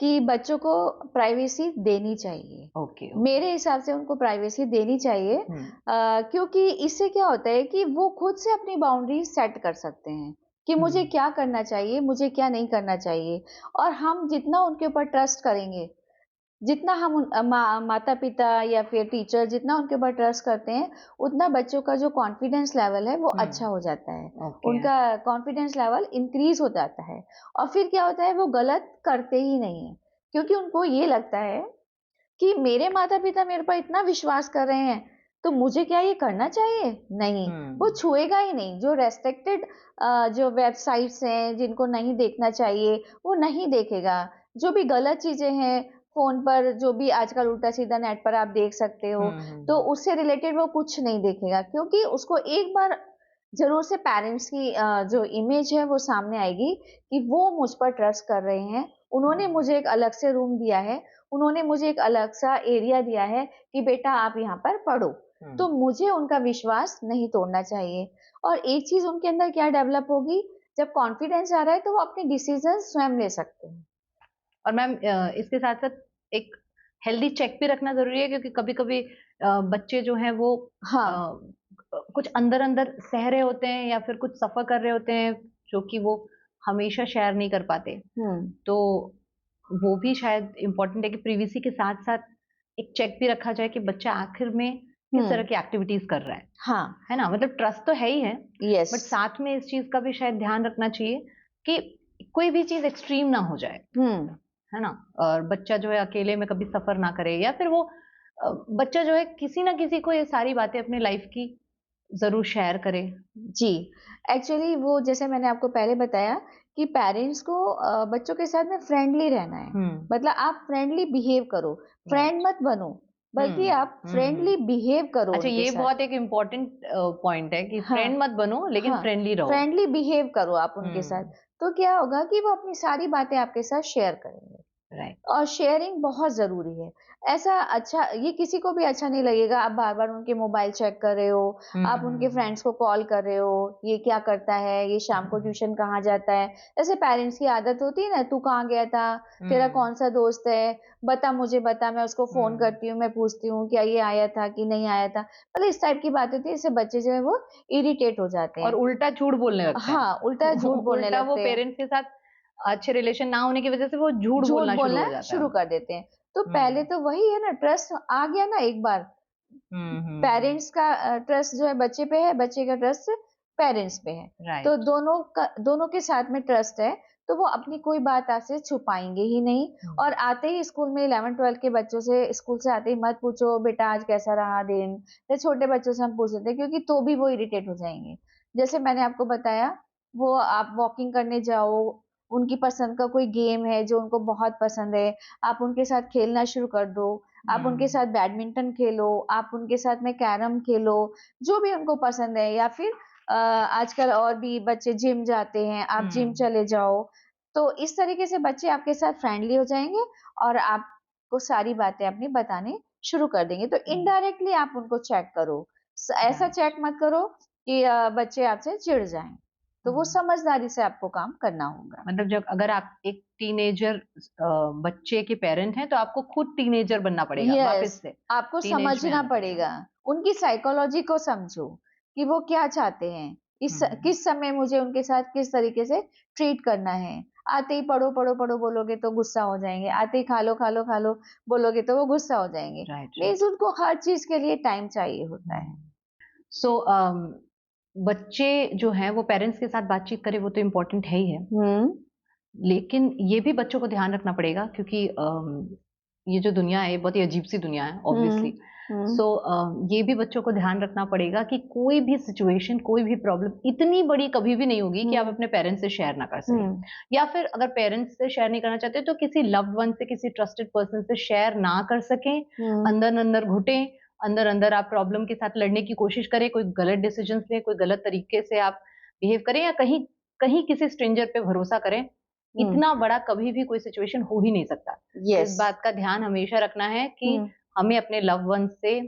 कि बच्चों को प्राइवेसी देनी चाहिए। Okay, okay. मेरे हिसाब से उनको प्राइवेसी देनी चाहिए, हम्म। क्योंकि इससे क्या होता है कि वो खुद से अपनी बाउंड्रीज़ सेट कर सकते हैं कि मुझे हम्म। क्या करना चाहिए, मुझे क्या नहीं करना चाहिए। और हम जितना उनके ऊपर ट्रस्ट करेंगे, जितना हम माता-पिता या फिर टीचर जितना उनके ऊपर ट्रस्ट करते हैं, उतना बच्चों का जो कॉन्फिडेंस लेवल है वो अच्छा हो जाता है। ओके। उनका कॉन्फिडेंस लेवल इंक्रीज़ हो जाता है और फिर क्या होता है, वो गलत करते ही नहीं हैं। क्योंकि उनको ये लगता है कि मेरे माता-पिता मेरे पर इतना विश्वास कर रहे हैं, तो मुझे क्या ये करना चाहिए? नहीं, वो हम्म। छुएगा ही नहीं। जो रेस्ट्रिक्टेड जो वेबसाइट्स हैं, जिनको नहीं देखना चाहिए, वो नहीं देखेगा। जो भी गलत चीज़ें हैं, फ़ोन पर जो भी आजकल उल्टा-सीधा नेट पर आप देख सकते हो, तो उससे रिलेटेड वो कुछ नहीं देखेगा, क्योंकि उसको एक बार ज़रूर से पेरेंट्स की जो इमेज है वो सामने आएगी कि वो मुझ पर ट्रस्ट कर रहे हैं। उन्होंने मुझे एक अलग से रूम दिया है, उन्होंने मुझे एक अलग सा एरिया दिया है कि बेटा आप यहाँ पर पढ़ो। तो मुझे उनका विश्वास नहीं तोड़ना चाहिए। और एक चीज़ उनके अंदर क्या डेवलप होगी, जब कॉन्फिडेंस आ रहा है तो वो अपने डिसीज़न स्वयं ले सकते हैं। और मैम इसके साथ साथ एक हेल्दी चेक भी रखना जरूरी है, क्योंकि कभी कभी बच्चे जो हैं वो हाँ, कुछ अंदर अंदर सह रहे होते हैं या फिर कुछ सफर कर रहे होते हैं जो कि वो हमेशा शेयर नहीं कर पाते। हुँ, तो वो भी शायद इम्पोर्टेंट है कि प्रीवीसी के साथ साथ एक चेक भी रखा जाए कि बच्चा आखिर में किस तरह हुँ, की एक्टिविटीज कर रहा हाँ, है ना? मतलब ट्रस्ट तो है ही है, यस, बट साथ में इस चीज का भी शायद ध्यान रखना चाहिए कि कोई भी चीज एक्सट्रीम ना हो जाए, हुँ। है ना? और बच्चा जो है अकेले में कभी सफर ना करे, या फिर वो बच्चा जो है किसी ना किसी को ये सारी बातें अपने लाइफ की जरूर शेयर करे। जी, एक्चुअली वो जैसे मैंने आपको पहले बताया कि पेरेंट्स को बच्चों के साथ में फ्रेंडली रहना है। हम्म। मतलब आप फ्रेंडली बिहेव करो, फ्रेंड राइट। मत बनो, बल्कि आप हम्म। फ्रेंडली बिहेव करो अच्छा, उनके ये साथ। बहुत एक इम्पोर्टेंट पॉइंट है कि हाँ, फ्रेंड मत बनो लेकिन हाँ, फ्रेंडली रहो। फ्रेंडली बिहेव करो आप उनके साथ। हम्म। तो क्या होगा कि वो अपनी सारी बातें आपके साथ शेयर करेंगे। राइट। और शेयरिंग बहुत ज़रूरी है। ऐसा अच्छा ये किसी को भी अच्छा नहीं लगेगा, आप बार-बार उनके मोबाइल चेक कर रहे हो, आप उनके हम्म। फ्रेंड्स को कॉल कर रहे हो, ये क्या करता है, ये शाम को ट्यूशन कहाँ जाता है। ऐसे पेरेंट्स की आदत होती है ना, तू कहाँ गया था, तेरा हम्म। कौन-सा दोस्त है, बता मुझे बता, मैं उसको फ़ोन हम्म। करती हूँ, मैं पूछती हूँ, क्या ये आया था कि नहीं आया था। मतलब इस टाइप की बात होती है, इससे बच्चे जो है वो इरिटेट हो जाते और हैं। उल्टा झूठ बोलने लगते हैं। हाँ, उल्टा झूठ बोलने उल्टा वो लगते हैं। पेरेंट्स के साथ अच्छे रिलेशन ना होने की वजह से वो झूठ झूठ बोलना शुरू बोलना हो जाता है। शुरू कर देते हैं। तो पहले हम्म। तो वही है ना, ट्रस्ट आ गया ना एक बार, हम्म। पेरेंट्स का ट्रस्ट जो है बच्चे पे है, बच्चे का ट्रस्ट पेरेंट्स पे है। तो राइट। दोनों के साथ में ट्रस्ट है, तो वो अपनी कोई बात आपसे छुपाएँगे ही नहीं। और आते ही स्कूल में 11th-12th के बच्चों से स्कूल से आते ही मत पूछो बेटा आज कैसा रहा दिन? या छोटे बच्चों से हम पूछ लेते हैं, क्योंकि तो भी वो इरिटेट हो जाएँगे। जैसे मैंने आपको बताया, वो आप वॉकिंग करने जाओ, उनकी पसंद का कोई गेम है जो उनको बहुत पसंद है, आप उनके साथ खेलना शुरू कर दो। आप उनके साथ बैडमिंटन खेलो, आप उनके साथ में कैरम खेलो, जो भी उनको पसंद है। या फिर आजकल और भी बच्चे जिम जाते हैं, आप जिम चले जाओ। तो इस तरीके से बच्चे आपके साथ फ्रेंडली हो जाएँगे और आपको सारी बातें अपनी बताने शुरू कर देंगे। तो इनडायरेक्टली आप उनको चेक करो। ऐसा चेक मत करो कि बच्चे आपसे चिढ़ जाएँ। तो वो समझदारी से आपको काम करना होगा। मतलब जब अगर आप एक टीनेजर बच्चे के पेरेंट हैं तो आपको खुद टीनेजर बनना पड़ेगा यस, वापस से, आपको टीनेज में समझना आना पड़ेगा। पड़ेगा। उनकी साइकोलॉजी को समझो कि वो क्या चाहते हैं। किस समय मुझे उनके साथ किस तरीके से ट्रीट करना है। आते ही पढ़ो, पढ़ो, पढ़ो बोलोगे तो गुस्सा हो जाएँगे। आते ही खा लो, खा लो, खा लो बोलोगे तो वो गुस्सा हो जाएँगे। Right, means right. उनको हर चीज़ के लिए टाइम चाहिए होता है। सो बच्चे जो हैं वो पेरेंट्स के साथ बातचीत करें वो तो इम्पोर्टेंट है ही है। हुँ, लेकिन ये भी बच्चों को ध्यान रखना पड़ेगा क्योंकि ये जो दुनिया है बहुत ही अजीब सी दुनिया है हुँ, ऑब्वियसली। हुँ, सो ये भी बच्चों को ध्यान रखना पड़ेगा कि कोई भी सिचुएशन कोई भी प्रॉब्लम इतनी बड़ी कभी भी नहीं होगी कि आप हुँ, अपने पेरेंट्स से शेयर ना कर सकें, हुँ, या फिर अगर पेरेंट्स से शेयर नहीं करना चाहते तो किसी लव्ड वन से, किसी ट्रस्टेड पर्सन से शेयर ना कर सकें। हुँ, अंदर अंदर घुटें, अंदर अंदर आप प्रॉब्लम के साथ लड़ने की कोशिश करें, कोई गलत डिसीजन लें, कोई गलत तरीके से आप बिहेव करें, या कहीं कहीं किसी स्ट्रेंजर पे भरोसा करें। हुँ, इतना बड़ा कभी भी कोई सिचुएशन हो ही नहीं सकता। इस यस। बात का ध्यान हमेशा रखना है कि हुँ, हमें अपने लव्ड वन्स से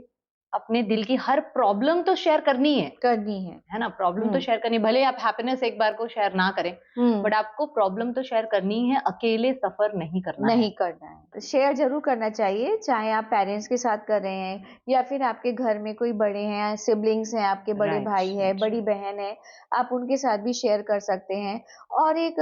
अपने दिल की हर प्रॉब्लम तो शेयर करनी करनी है। है ना? प्रॉब्लम तो हुँ, शेयर करनी है, भले आप हैप्पीनेस एक बार को शेयर ना करें, हुँ। बट आपको प्रॉब्लम तो शेयर करनी ही है, अकेले सफ़र नहीं करना है। नहीं करना है। शेयर ज़रूर करना चाहिए, चाहे आप पेरेंट्स के साथ कर रहे हैं या फिर आपके घर में कोई बड़े हैं, सिबलिंग्स हैं, आपके बड़े राइट, भाई है, राइट, बड़ी राइट। बहन है, आप उनके साथ भी शेयर कर सकते हैं। और एक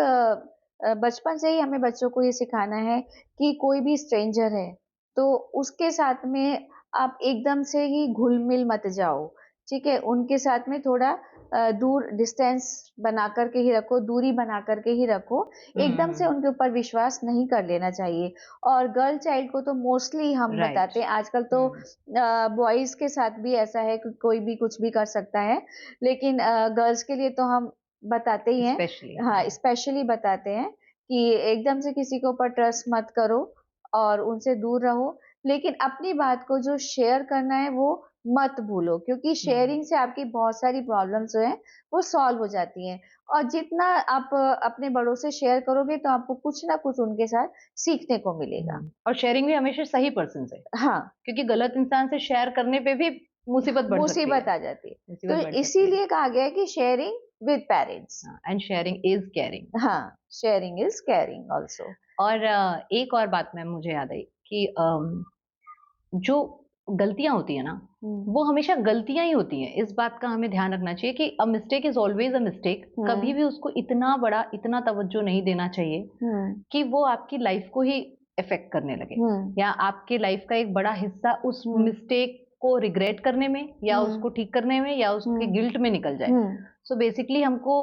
बचपन से ही हमें बच्चों को ये सिखाना है कि कोई भी स्ट्रेंजर है, तो उसके साथ में आप एकदम से ही घुल-मिल मत जाओ, ठीक है? उनके साथ में थोड़ा दूर डिस्टेंस बना कर के ही रखो, दूरी बना कर के ही रखो। एकदम से उनके ऊपर विश्वास नहीं कर लेना चाहिए। और गर्ल चाइल्ड को तो मोस्टली हम राइट। बताते हैं, आजकल तो हुँ, बॉयज़ के साथ भी ऐसा है कि कोई भी कुछ भी कर सकता है, लेकिन गर्ल्स के लिए तो हम बताते ही हैं। स्पेशली हाँ, हाँ। स्पेशली बताते हैं कि एकदम से किसी के ऊपर ट्रस्ट मत करो और उनसे दूर रहो, लेकिन अपनी बात को जो शेयर करना है वो मत भूलो, क्योंकि हुँ। शेयरिंग से आपकी बहुत सारी प्रॉब्लम्स जो हैं वो सॉल्व हो जाती हैं। और जितना आप अपने बड़ों से शेयर करोगे तो आपको कुछ ना कुछ उनके साथ सीखने को मिलेगा। और शेयरिंग भी हमेशा सही पर्सन से, हाँ, क्योंकि गलत इंसान से शेयर करने पे भी मुसीबत बढ़ सकती है, मुसीबत आ जाती है। तो मुसीबत बढ़ सकती है। इसीलिए कहा गया है कि शेयरिंग विद पेरेंट्स। हाँ, एंड शेयरिंग इज़ केयरिंग। हाँ, शेयरिंग इज़ केयरिंग आल्सो। और एक और बात मैम मुझे याद आई कि जो गलतियाँ होती हैं ना, हुँ, वो हमेशा गलतियाँ ही होती हैं। इस बात का हमें ध्यान रखना चाहिए कि a mistake is always a mistake. कभी हुँ, भी उसको इतना बड़ा, इतना तवज्जो नहीं देना चाहिए हुँ, कि वो आपकी लाइफ़ को ही इफ़ेक्ट करने लगे, हुँ, या आपकी लाइफ़ का एक बड़ा हिस्सा उस हुँ, मिस्टेक को रिग्रेट करने में, या हुँ, उसको ठीक करने में, या उसके हुँ, गिल्ट में निकल जाए। हुँ, सो बेसिकली हमको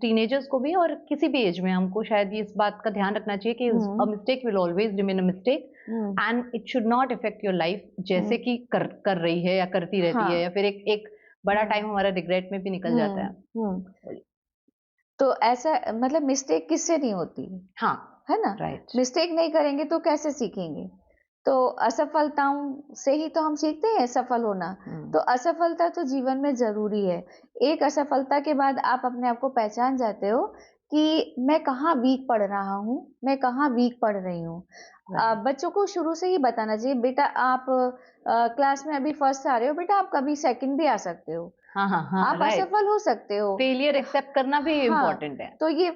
टीनेजर्स को भी और किसी भी एज में हमको शायद ये इस बात का ध्यान रखना चाहिए कि uh hmm, mistake will always remain a mistake hmm, and it should not affect your life, जैसे हुँ, कि कर कर रही है या करती रहती है, हाँ, या फिर एक एक बड़ा हुँ, टाइम हमारा रिग्रेट में भी निकल जाता हुँ, है। हुँ। बोलिए। तो ऐसा मतलब मिस्टेक किससे नहीं होती, हाँ, है ना? राइट। मिस्टेक नहीं करेंगे तो कैसे सीखेंगे? तो असफलताओं से ही तो हम सीखते हैं सफल होना। तो हुँ, असफलता तो जीवन में ज़रूरी है। एक असफलता के बाद आप अपने आप को पहचान जाते हो कि मैं कहाँ वीक पड़ रहा हूँ, मैं कहाँ वीक पड़ रही हूँ। राइट। बच्चों को शुरू से ही बताना चाहिए, बेटा आप क्लास में अभी फर्स्ट आ रहे हो, बेटा आप कभी सेकंड भी आ सकते हो। हाँ, हाँ, हाँ, आप राइट। असफल हो सकते हो। फेलियर एक्सेप्ट करना भी हाँ, इम्पोर्टेंट है। तो ये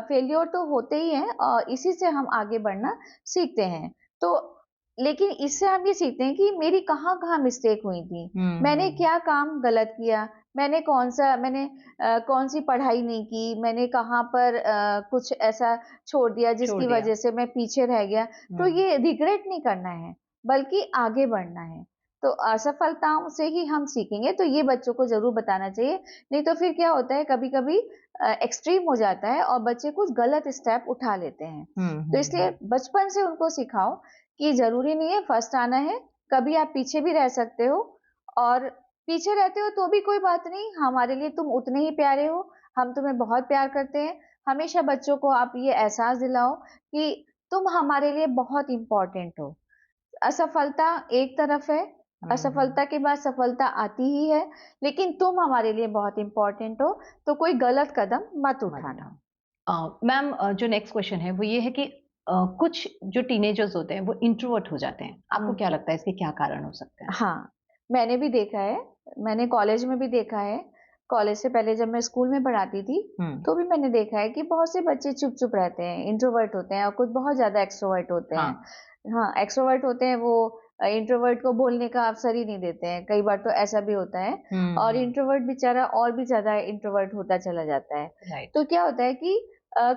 फेल्योर तो होते ही हैं और इसी से हम आगे बढ़ना सीखते हैं। तो लेकिन इससे हम ये सीखते हैं कि मेरी कहाँ-कहाँ मिस्टेक हुई थी। हुँ, मैंने हुँ। क्या काम गलत किया, मैंने कौन-सी पढ़ाई नहीं की, मैंने कहाँ पर कुछ ऐसा छोड़ दिया छोड़ जिसकी दिया। वजह से मैं पीछे रह गया। तो हुँ, ये रिग्रेट नहीं करना है, बल्कि आगे बढ़ना है। तो असफलताओं से ही हम सीखेंगे, तो ये बच्चों को ज़रूर बताना चाहिए। नहीं तो फिर क्या होता है कभी-कभी एक्सट्रीम हो जाता है और बच्चे कुछ गलत स्टेप उठा लेते हैं। हुँ, तो हुँ, इसलिए हुँ। बचपन से उनको सिखाओ कि ज़रूरी नहीं है फर्स्ट आना है, कभी आप पीछे भी रह सकते हो और पीछे रहते हो तो भी कोई बात नहीं, हमारे लिए तुम उतने ही प्यारे हो, हम तुम्हें बहुत प्यार करते हैं। हमेशा बच्चों को आप ये एहसास दिलाओ कि तुम हमारे लिए बहुत इम्पोर्टेंट हो। असफलता एक तरफ है, असफलता के बाद सफलता आती ही है, लेकिन तुम हमारे लिए बहुत इम्पोर्टेंट हो, तो कोई गलत कदम मत उठाना। मैम, जो नेक्स्ट क्वेश्चन है वो ये है कि कुछ जो टीनेजर्स होते हैं वो इंट्रोवर्ट हो जाते हैं, आपको क्या लगता है इसके क्या कारण हो सकते हैं? हाँ, मैंने भी देखा है, मैंने कॉलेज में भी देखा है। कॉलेज से पहले जब मैं स्कूल में पढ़ाती थी, तो भी मैंने देखा है कि बहुत से बच्चे चुप-चुप रहते हैं, इंट्रोवर्ट होते हैं और कुछ बहुत ज़्यादा एक्सट्रोवर्ट होते हैं। हाँ। हाँ, एक्सट्रोवर्ट होते हैं वो इंट्रोवर्ट को बोलने का अवसर ही नहीं देते हैं, कई बार तो ऐसा भी होता है और इंट्रोवर्ट बेचारा और भी ज़्यादा इंट्रोवर्ट होता चला जाता है। राइट। तो क्या होता है कि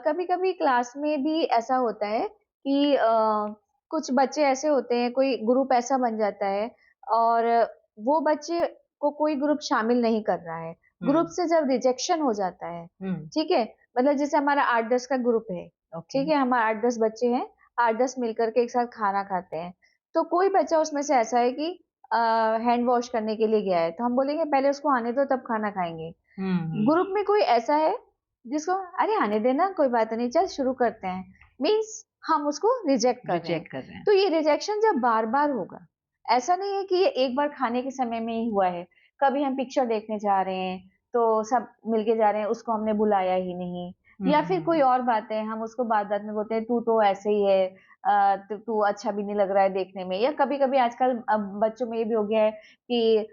कभी-कभी क्लास में भी ऐसा होता है कि कुछ बच्चे ऐसे होते हैं, कोई ग्रुप ऐसा बन जाता है और वो बच्चे को कोई ग्रुप शामिल नहीं कर रहा है। ग्रुप से जब रिजेक्शन हो जाता है, ठीक है? मतलब जैसे हमारा 8-10 का ग्रुप है, ठीक है? हमारे 8-10 बच्चे हैं, 8-10 मिलकर के एक साथ खाना खाते हैं। तो कोई बच्चा उसमें से ऐसा है कि हैंड वॉश करने के लिए गया है, तो हम बोलेंगे पहले उसको आने दो तब खाना खाएँगे। ग्रुप में कोई ऐसा है जिसको अरे आने देना कोई बात नहीं, चल शुरू करते हैं। मीन्स हम उसको रिजेक्ट कर रहे हैं। रिजेक्ट कर रहे हैं। तो ये रिजेक्शन जब बार-बार होगा, ऐसा नहीं है कि ये एक बार खाने के समय में ही हुआ है। कभी हम पिक्चर देखने जा रहे हैं, तो सब मिलके जा रहे हैं, उसको हमने बुलाया ही नहीं या फिर कोई और बातें हम उसको बात-बात में बोलते हैं, "तू तो ऐसे ही है तू तू अच्छा भी नहीं लग रहा है देखने में।" या कभी-कभी आजकल बच्चों में ये भी हो गया है कि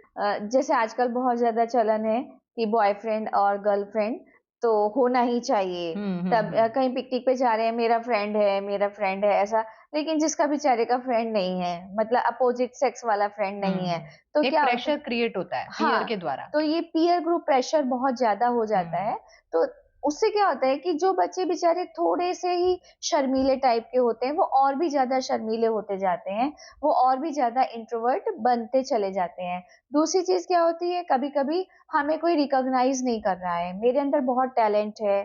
जैसे आजकल बहुत ज़्यादा चलन है कि बॉयफ्रेंड और गर्लफ्रेंड तो होना ही चाहिए। तब कहीं पिकनिक पे जा रहे हैं, मेरा फ्रेंड है ऐसा, लेकिन जिसका बेचारे का फ्रेंड नहीं है, मतलब अपोज़िट सेक्स वाला फ्रेंड नहीं है, तो एक क्या होता प्रेशर क्रिएट होता है पीयर हाँ, के द्वारा। तो ये पीयर ग्रुप प्रेशर बहुत ज़्यादा हो जाता है, तो उससे क्या होता है कि जो बच्चे बेचारे थोड़े से ही शर्मीले टाइप के होते हैं, वो और भी ज़्यादा शर्मीले होते जाते हैं, वो और भी ज़्यादा इंट्रोवर्ट बनते चले जाते हैं। दूसरी चीज़ क्या होती है, कभी-कभी हमें कोई रिकॉग्नाइज़ नहीं कर रहा है, मेरे अंदर बहुत टैलेंट है,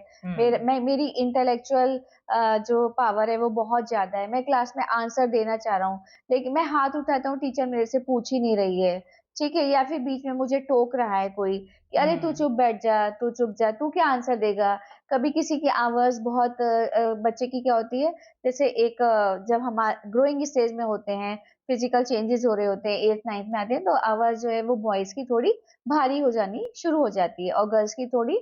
मेरी इंटेलेक्चुअल जो पावर है वो बहुत ज़्यादा है, मैं क्लास में आंसर देना चाह रहा हूँ, लेकिन मैं हाथ उठाता हूँ, टीचर मेरे से पूछ ही नहीं रही है, ठीक है? या फिर बीच में मुझे टोक रहा है कोई कि अरे तू चुप बैठ जा, तू चुप जा, तू क्या आंसर देगा? कभी किसी की आवाज़ बहुत बच्चे की क्या होती है, जैसे एक जब हम ग्रोइंग स्टेज में होते हैं, फिज़िकल चेंजेज़ हो रहे होते हैं, 8th-9th में आते हैं, तो आवाज़ जो है वो बॉयज़ की थोड़ी भारी हो जानी शुरू हो जाती है और गर्ल्स की थोड़ी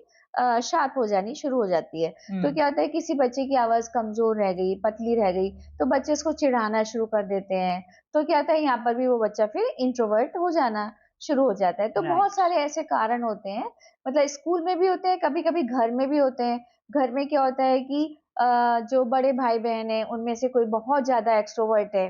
शार्प हो जानी शुरू हो जाती है। तो क्या होता है किसी बच्चे की आवाज़ कमज़ोर रह गई, पतली रह गई, तो बच्चे उसको चिढ़ाना शुरू कर देते हैं। तो क्या होता है यहाँ पर भी वो बच्चा फिर इंट्रोवर्ट हो जाना शुरू हो जाता है। तो बहुत राइट। सारे ऐसे कारण होते हैं, मतलब स्कूल में भी होते हैं, कभी-कभी घर में भी होते हैं। घर में क्या होता है कि जो बड़े भाई-बहन हैं, उनमें से कोई बहुत ज़्यादा एक्स्ट्रोवर्ट है,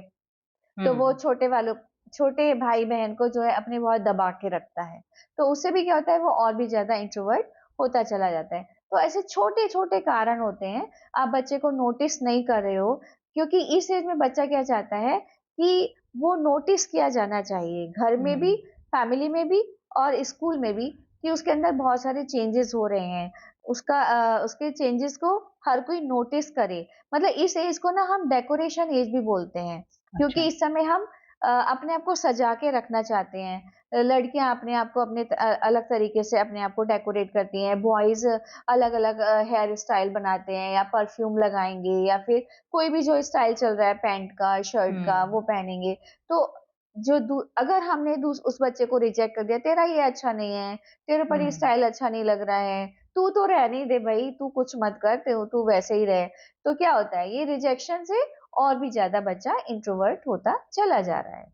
तो वो छोटे भाई-बहन को जो है अपने बहुत दबा के रखता है। तो उससे भी क्या होता है वो और भी ज़्यादा इंट्रोवर्ट होता चला जाता है। तो ऐसे छोटे-छोटे कारण होते हैं, आप बच्चे को नोटिस नहीं कर रहे हो क्योंकि इस एज में बच्चा क्या चाहता है कि वो नोटिस किया जाना चाहिए, घर में भी, फैमिली में भी और स्कूल में भी कि उसके अंदर बहुत सारे चेंजेस हो रहे हैं। उसके चेंजेस को हर कोई नोटिस करे। मतलब इस एज को ना हम डेकोरेशन एज भी बोलते हैं। क्योंकि अच्छा। इस समय हम अपने आप को सजा के रखना चाहते हैं। लड़कियाँ अपने आप को अलग तरीके से अपने आप को डेकोरेट करती हैं, बॉयज़ अलग-अलग हेयर स्टाइल बनाते हैं या परफ्यूम लगाएँगे या फिर कोई भी जो स्टाइल चल रहा है पैंट का, शर्ट का वो पहनेंगे। तो जो दू अगर हमने उस बच्चे को रिजेक्ट कर दिया, तेरा ये अच्छा नहीं है, तेरे ऊपर ये स्टाइल अच्छा नहीं लग रहा है, तू तो रहने ही दे भई, तू कुछ मत कर, तू वैसे ही रह। तो क्या होता है ये रिजेक्शन से और भी ज़्यादा बच्चा इंट्रोवर्ट होता चला जा रहा है।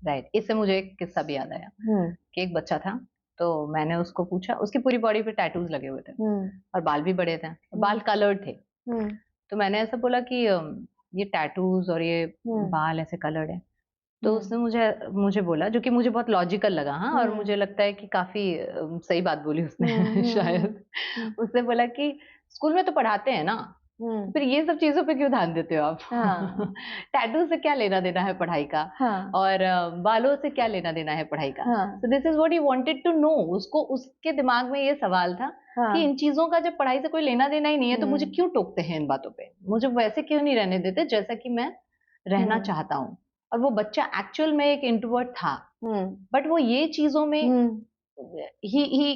राइट, इससे मुझे एक किस्सा भी याद आया हुँ, कि एक बच्चा था, तो मैंने उसको पूछा, उसकी पूरी बॉडी पे टैटूज़ लगे हुए थे हुँ, और बाल भी बड़े थे, हुँ, बाल कलर्ड थे। हुँ, तो मैंने ऐसा बोला कि ये टैटूज़ और ये हुँ, बाल ऐसे कलर्ड हैं। तो हुँ, उसने मुझे मुझे बोला, जो कि मुझे बहुत लॉजिकल लगा, हाँ, और हुँ, मुझे लगता है कि काफ़ी सही बात बोली उसने हुँ, हुँ, हुँ, शायद। हुँ, उसने बोला कि स्कूल में तो पढ़ाते हैं ना, तो हुँ, फिर ये सब चीज़ों पे क्यों ध्यान देते हो आप? हाँ, टैटू से क्या लेना-देना है पढ़ाई का? हाँ, और बालों से क्या लेना-देना है पढ़ाई का? हाँ, so this is what he wanted to know. उसको उसके दिमाग में ये सवाल था कि हाँ, इन चीज़ों का जब पढ़ाई से कोई लेना-देना ही नहीं है, तो मुझे हुँ, क्यों टोकते हैं इन बातों पे? मुझे वैसे क्यों नहीं रहने देते जैसा कि मैं रहना हुँ, चाहता हूँ? और वो बच्चा एक्चुअल में एक इंट्रोवर्ट था, हुँ, बट वो ये चीज़ों में hmm, he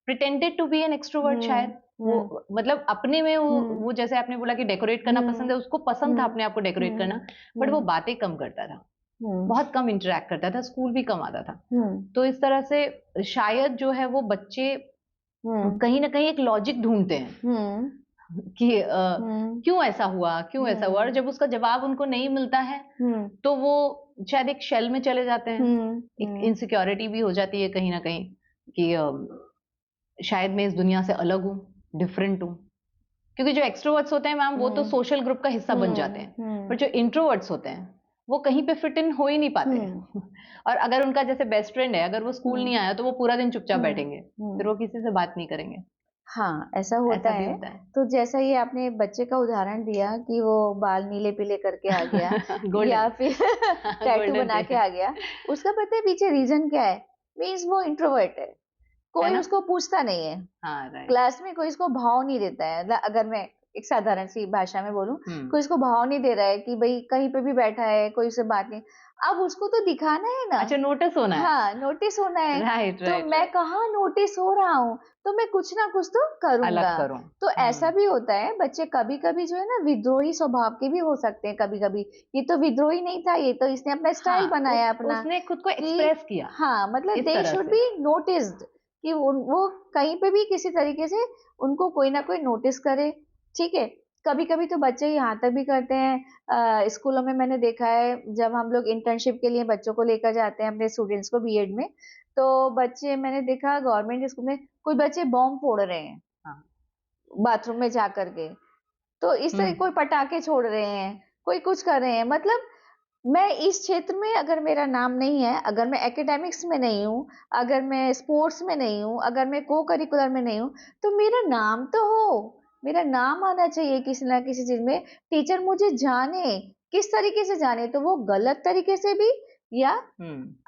pretended to be an extrovert शायद। हुँ, हुँ, वो मतलब अपने में हुँ, वो जैसे आपने बोला कि डेकोरेट करना पसंद हुँ, है, उसको पसंद था हुँ, अपने आप को डेकोरेट हुँ, करना, बट वो हुँ, बातें कम करता था। बहुत कम इंटरेक्ट करता था, स्कूल भी कम आता था। तो इस तरह से शायद जो है वो बच्चे कहीं ना कहीं एक लॉजिक ढूंढते हैं कि क्यों ऐसा हुआ, क्यों ऐसा हुआ, और जब उसका जवाब उनको नहीं मिलता है तो वो शायद एक शेल में चले जाते हैं। एक इनसिक्योरिटी भी हो जाती है कहीं ना कहीं कि शायद मैं इस दुनिया से अलग हूँ, डिफरेंट हूँ। क्योंकि जो एक्सट्रोवर्ट्स होते हैं मैम, वो तो सोशल ग्रुप का हिस्सा बन जाते हैं, पर जो इंट्रोवर्ट्स होते हैं वो कहीं पे फिट इन हो ही नहीं पाते हैं। और अगर उनका जैसे बेस्ट फ्रेंड है, अगर वो स्कूल नहीं आया तो वो पूरा दिन चुपचाप बैठेंगे, फिर वो किसी से बात नहीं करेंगे। हाँ, ऐसा होता ऐसा भी है। होता है। तो जैसा ये आपने बच्चे का उदाहरण दिया कि वो बाल नीले-पीले करके आ गया या गोल्डन फिर टैटू गोल्डन बना थे। के आ गया, उसका पता है पीछे रीज़न क्या है? मीन्स वो इंट्रोवर्ट है। है कोई ना? उसको पूछता नहीं है। हाँ, राइट। क्लास में कोई इसको भाव नहीं देता है। अगर मैं एक साधारण सी भाषा में बोलूँ, कोई इसको भाव नहीं दे रहा है कि भई कहीं पे भी बैठा है, कोई उससे बात नहीं। अब उसको तो दिखाना है ना। अच्छा, नोटिस होना है। हाँ, नोटिस होना है। राइट, तो राइट, मैं राइट। कहाँ नोटिस हो रहा हूँ, तो मैं कुछ ना कुछ तो करूँगा। अलग करूँ। तो ऐसा भी होता है, बच्चे कभी-कभी जो है ना विद्रोही स्वभाव के भी हो सकते हैं कभी-कभी। ये तो विद्रोही नहीं था, ये तो इसने अपना स्टाइल हाँ, बनाया अपना उसने खुद को कि एक्सप्रेस किया हाँ, मतलब इस दे तरह शुड से। बी नोटिस्ड कि वो कहीं पे भी किसी तरीके से उनको कोई ना कोई नोटिस करे, ठीक है? कभी-कभी तो बच्चे यहाँ तक भी करते हैं स्कूलों में मैंने देखा है जब हम लोग इंटर्नशिप के लिए बच्चों को लेकर जाते हैं अपने स्टूडेंट्स को बीएड में, तो बच्चे मैंने देखा गवर्नमेंट स्कूल में कोई बच्चे बॉम्ब फोड़ रहे हैं, हाँ। बाथरूम में जा कर के। तो इस तरह कोई पटाखे छोड़ रहे हैं, कोई कुछ कर रहे हैं, मतलब मैं इस क्षेत्र में अगर मेरा नाम नहीं है, अगर मैं एकेडमिक्स में नहीं हूँ, अगर मैं स्पोर्ट्स में नहीं हूँ, अगर मैं को-करिकुलर में नहीं हूँ, तो मेरा नाम तो हो। मेरा नाम आना चाहिए किसी न किसी चीज़ में। टीचर मुझे जाने, किस तरीके से जाने, तो वो गलत तरीके से भी या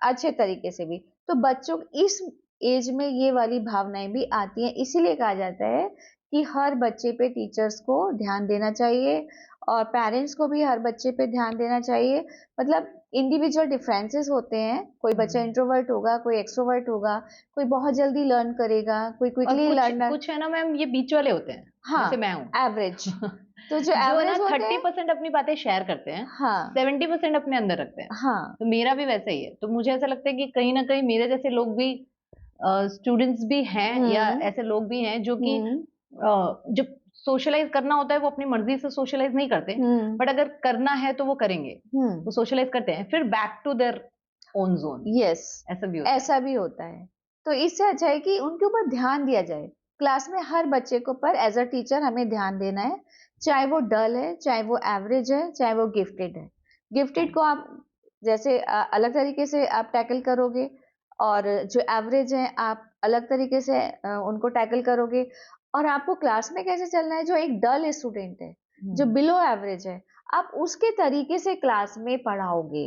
अच्छे तरीके से भी। तो बच्चों इस एज में ये वाली भावनाएँ भी आती हैं, इसीलिए कहा जाता है कि हर बच्चे पे टीचर्स को ध्यान देना चाहिए और पेरेंट्स को भी हर बच्चे पे ध्यान देना चाहिए। मतलब इंडिविजुअल डिफरेंसेस होते हैं, कोई बच्चा इंट्रोवर्ट होगा, कोई एक्सट्रोवर्ट होगा, कोई बहुत जल्दी लर्न करेगा, कोई और क्विकली कुछ लर्नर। कुछ है ना मैम, ये बीच वाले होते हैं, हाँ, जैसे मैं हूँ। एवरेज। तो जो जो है ना एवरेज होते हैं 30% अपनी बातें शेयर करते हैं, हाँ, 70% अपने अंदर रखते हैं। हाँ। तो मेरा भी वैसा ही है। तो मुझे ऐसा लगता है कि कहीं ना कहीं मेरे जैसे लोग भी, स्टूडेंट्स भी हैं या हुँ, ऐसे लोग भी हैं जो कि हुँ, जब सोशलाइज करना होता है वो अपनी मर्जी से सोशलाइज नहीं करते, हुँ, बट अगर करना है तो वो करेंगे, वो हुँ। सोशलाइज करते हैं, फिर back to their own zone. Yes, ऐसा भी होता है। ऐसा भी होता है। तो इससे अच्छा है कि उनके ऊपर ध्यान दिया जाए। क्लास में हर बच्चे को पर एज़ अ टीचर हमें ध्यान देना है, चाहे वो डल है, चाहे वो एवरेज है, चाहे वो गिफ्टेड है। Gifted right. को आप जैसे अलग तरीके से आप टैकल करोगे और जो एवरेज है आप अलग तरीके से उनको टैकल करोगे और आपको क्लास में कैसे चलना है जो एक डल स्टूडेंट है, जो बिलो एवरेज है, आप उसके तरीके से क्लास में पढ़ाओगे।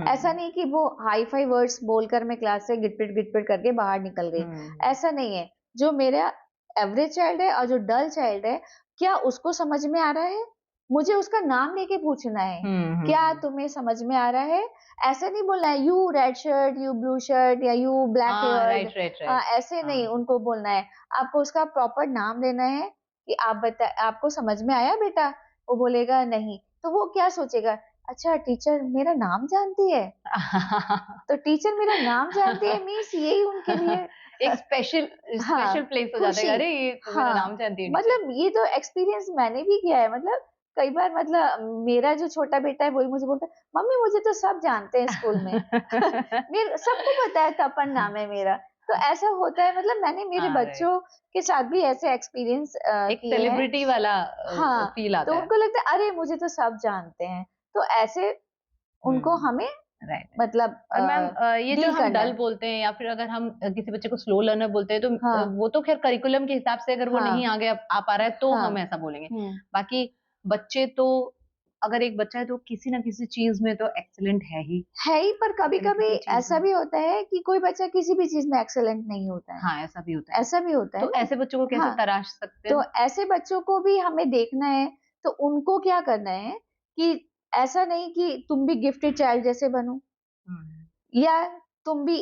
ऐसा नहीं कि वो हाई-फाई वर्ड्स बोलकर मैं क्लास से गिट-पिट करके बाहर निकल गई, ऐसा नहीं है। जो मेरा एवरेज चाइल्ड है और जो डल चाइल्ड है, क्या उसको समझ में आ रहा है? मुझे उसका नाम लेके पूछना है, क्या तुम्हें समझ में आ रहा है? ऐसा नहीं बोलना है, you read shirt, you blue shirt या यू ब्लैक हाँ, हेयर्ड राइट, राइट, राइट। ऐसे नहीं हाँ। उनको बोलना है। आपको उसका प्रॉपर नाम लेना है कि आपको समझ में आया बेटा? वो बोलेगा नहीं, तो वो क्या सोचेगा अच्छा टीचर मेरा नाम जानती है, तो टीचर मेरा नाम जानती है मीन्स यही उनके लिए एक स्पेशल हाँ, स्पेशल प्लेस हो जाता है, खुशी अरे ये तो मेरा हाँ, नाम जानती है टीचर। मतलब ये तो एक्सपीरियंस मैंने भी किया है मतलब कई बार मतलब मेरा जो छोटा बेटा है वही मुझे बोलता है, "मम्मी मुझे तो सब जानते हैं स्कूल में।" मेरे सबको पता है तपन नाम है मेरा। तो ऐसा होता है मतलब मैंने मेरे हाँ, राइट। बच्चों के साथ भी ऐसे एक्सपीरियंस एक किए हैं। सेलिब्रिटी वाला हाँ, फील तो आता है। उनको लगता है अरे मुझे तो सब जानते हैं। तो ऐसे उनको हम्म। हमें राइट। मतलब और मैम ये जो डील हम करना डल है। बोलते हैं या फिर अगर हम किसी बच्चे को स्लो लर्नर बोलते हैं तो हाँ, वो तो खैर करिकुलम के हिसाब से अगर वो नहीं हाँ, आगे आ पा रहा है तो हाँ। हम ऐसा बोलेंगे। हुँ। बाकी बच्चे तो, अगर एक बच्चा है तो किसी ना किसी चीज में तो एक्सीलेंट है ही, है ही पर किसी ना कभी-कभी किसी चीज ऐसा में। भी होता है कि कोई बच्चा किसी भी चीज़ में एक्सीलेंट नहीं होता है। हाँ, ऐसा भी होता है। ऐसा भी होता है तो ना? ऐसे बच्चों को कैसे हाँ, तराश सकते तो हैं? ऐसे बच्चों को भी हमें देखना है, तो उनको क्या करना है कि ऐसा नहीं कि तुम भी गिफ्टेड चाइल्ड जैसे बनो हम्म। या तुम भी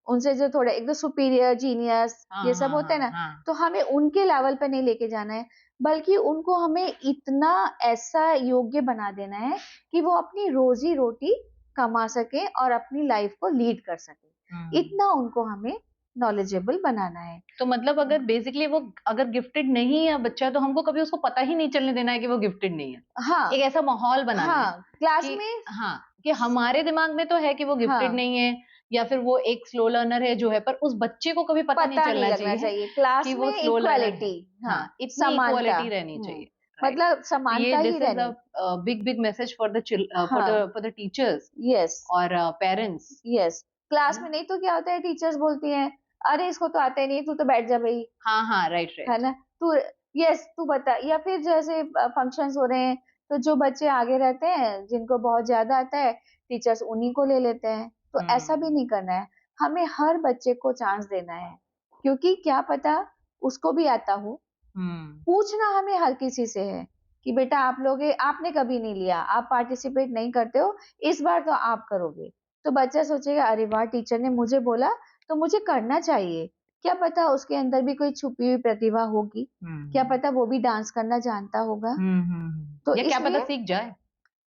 उनसे जो थोड़ा एकदम सुपीरियर, जीनियस ये हाँ, सब हाँ, होते हैं हाँ, ना, हाँ। तो हमें उनके लेवल पे नहीं लेके जाना है, बल्कि उनको हमें इतना ऐसा योग्य बना देना है कि वो अपनी रोज़ी-रोटी कमा सके और अपनी लाइफ को लीड कर सके, इतना उनको हमें नॉलेजेबल बनाना है। तो मतलब अगर बेसिकली वो अगर गिफ्टेड नहीं है बच्चा, तो हमको कभी उसको पता ही नहीं चलने देना है कि वो गिफ्टेड नहीं है। हाँ, एक ऐसा माहौल बनाना है हाँ, क्लास कि में हाँ, कि हमारे दिमाग में तो है कि वो गिफ्टेड हाँ, नहीं है या फिर वो एक स्लो लर्नर है जो है, पर उस बच्चे को कभी पता नहीं पता नहीं चलना लगना चाहिए चाहिए, क्लास कि वो में स्लो लर्नर है। इक्वालिटी, हाँ, हाँ, इतनी समानता, इक्वालिटी रहनी चाहिए। राइट। मतलब तो ये समानता ही दिस इज रहनी। A big message for the हाँ, फॉर द टीचर्स यस, और पेरेंट्स। यस, है क्लास में ना? नहीं तो क्या होता है, टीचर्स बोलती हैं, अरे इसको तो आता ही नहीं है, तू तो बैठ जा भाई, हाँ, हाँ, राइट, है राइट। ना? तू, यस, तू बता। या फिर जैसे फंक्शंस हो रहे हैं, तो जो बच्चे आगे रहते हैं, जिनको बहुत ज़्यादा आता है, टीचर्स उन्हीं को ले लेते हैं। तो ऐसा भी हुँ, नहीं करना है, हमें हर बच्चे को चांस देना है, क्योंकि क्या पता उसको भी आता हो। हुँ, पूछना हमें हर किसी से है कि बेटा आप लोगे, आपने कभी नहीं लिया, आप पार्टिसिपेट नहीं करते हो, इस बार तो आप करोगे। तो बच्चा सोचेगा, अरे वाह! टीचर ने मुझे बोला, तो मुझे करना चाहिए। क्या पता उसके अंदर भी कोई छुपी हुई प्रतिभा होगी, क्या हुँ, पता वो भी डांस करना जानता होगा। हुँ, हुँ। तो या क्या पता इसलिए सीख जाए।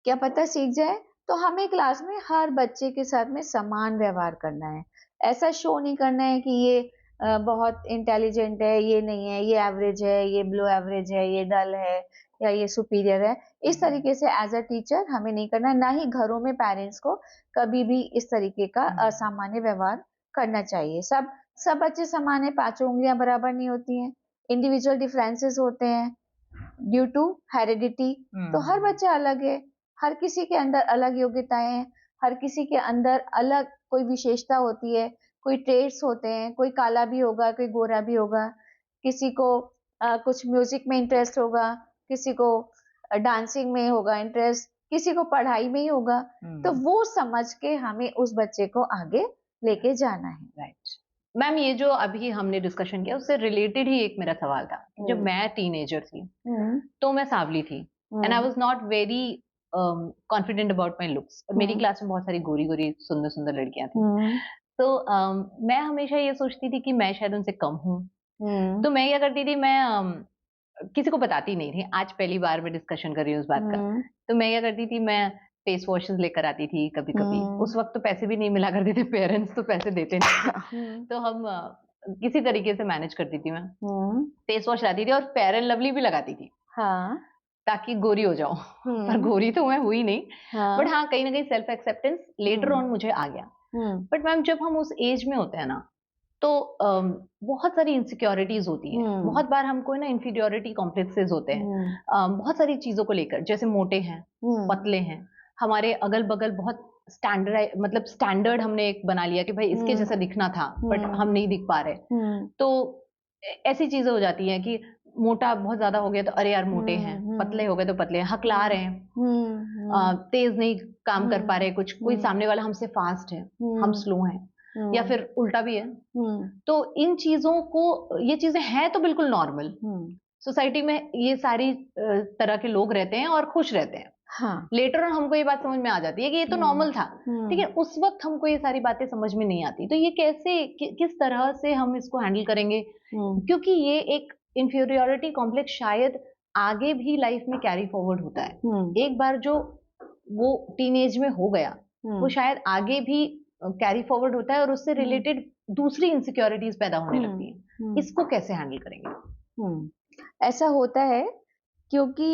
क्या पता सीख जाए। तो हमें क्लास में हर बच्चे के साथ में समान व्यवहार करना है। ऐसा शो नहीं करना है कि ये बहुत इंटेलिजेंट है, ये नहीं है, ये एवरेज है, ये बिलो एवरेज है, ये डल है या ये सुपीरियर है। इस हुँ, तरीके से एज़ अ टीचर हमें नहीं करना है, ना ही घरों में पेरेंट्स को कभी भी इस तरीके का हुँ, असामान्य व्यवहार करना चाहिए। सब सब बच्चे समान हैं, पाँचों उँगलियाँ बराबर नहीं होती हैं। इंडिविजुअल डिफरेंसेस होते हैं। ड्यू टू हेरिडिटी, तो हर हुँ, बच्चा अलग है, हर किसी के अंदर अलग योग्यताएं हैं, हर किसी के अंदर अलग कोई विशेषता होती है, कोई ट्रेड्स होते हैं, कोई काला भी होगा, कोई गोरा भी होगा, किसी को कुछ म्यूजिक में इंटरेस्ट होगा, किसी को डांसिंग में होगा इंटरेस्ट, किसी को पढ़ाई में ही होगा। तो हुँ, वो समझ के हमें उस बच्चे को आगे लेके जाना है। राइट। मैम, ये जो अभी हमने डिस्कशन किया उससे रिलेटेड ही एक मेरा सवाल था कि जब हम्म, मैं टीनेजर थी, हम्म, तो मैं सांवली थी and I hmm, was not very confident about my looks, और मेरी हम्म, क्लास में बहुत सारी गोरी-गोरी, सुंदर-सुंदर लड़कियाँ थीं। हम्म, तो मैं हमेशा ये सोचती थी कि मैं शायद उनसे कम हूँ। हम्म, तो मैं क्या करती थी, मैं किसी को बताती नहीं थी। आज पहली बार मैं डिस्कशन कर रही हूँ इस बात का। हम्म, तो मैं क्या करती थी, मैं फेस वॉशेज़ लेकर आती थी कभी-कभी। हम्म, उस वक़्त तो पैसे भी नहीं मिला करते थे, पेरेंट्स तो पैसे देते नहीं थे। हुँ, तो हम किसी तरीके से मैनेज करती थी मैं। हुँ, फेस वॉश लाती थी और फेयर एंड लवली भी लगाती थी, हाँ, ताकि गोरी हो जाऊँ। पर हुँ, गोरी तो मैं हुई नहीं। बट हाँ, हाँ, कहीं न कहीं सेल्फ एक्सेप्टेंस लेटर हुँ, ऑन मुझे आ गया। हुँ, बट मैम, जब हम उस एज में होते हैं ना, तो बहुत सारी इनसिक्योरिटीज़ होती हैं। हुँ, बहुत बार हमको ना इन्फीरियॉरिटी कॉम्प्लेक्सेस होते हैं। हुँ, बहुत सारी चीज़ों को लेकर, जैसे मोटे हैं, हुँ, पतले हैं, हमारे अगल-बगल बहुत मतलब स्टैंडर्ड हमने एक बना लिया कि भाई इसके हुँ, जैसा दिखना था, बट हुँ, हम नहीं दिख पा रहे। हुँ, तो ऐसी चीज़ें हो जाती हैं कि मोटा बहुत ज़्यादा हो गया तो अरे यार मोटे हैं, हुँ, पतले हुँ, हो गए तो पतले हैं, हकला हुँ, रहे हैं, हुँ, हुँ, तेज़ नहीं काम कर पा हुँ, रहे, कुछ कोई हुँ, सामने वाला हमसे फ़ास्ट है, हम हुँ, स्लो हैं, या हुँ, फिर उल्टा भी है। हुँ, तो इन चीज़ों को, ये चीज़ें हैं तो बिल्कुल नॉर्मल। हुँ, सोसाइटी में ये सारी तरह के लोग रहते हैं और खुश रहते हैं। हाँ, लेटर ऑन हमको ये बात समझ में आ जाती है कि ये तो हुँ, नॉर्मल था। लेकिन हुँ, उस वक़्त हमको ये सारी बातें समझ में नहीं आती। तो ये कैसे किस तरह से हम इसको हैंडल करेंगे? हुँ, क्योंकि ये एक इन्फीरियॉरिटी कॉम्प्लेक्स शायद आगे भी लाइफ में कैरी फॉरवर्ड होता है। हुँ, एक बार जो वो टीनेज में हो गया, वो हुँ, शायद आगे भी कैरी फॉरवर्ड होता है और उससे हुँ, रिलेटेड दूसरी इनसिक्योरिटीज़ पैदा होने हुँ, लगती हैं। हुँ, इसको कैसे हैंडल करेंगे? हुँ। ऐसा होता है क्योंकि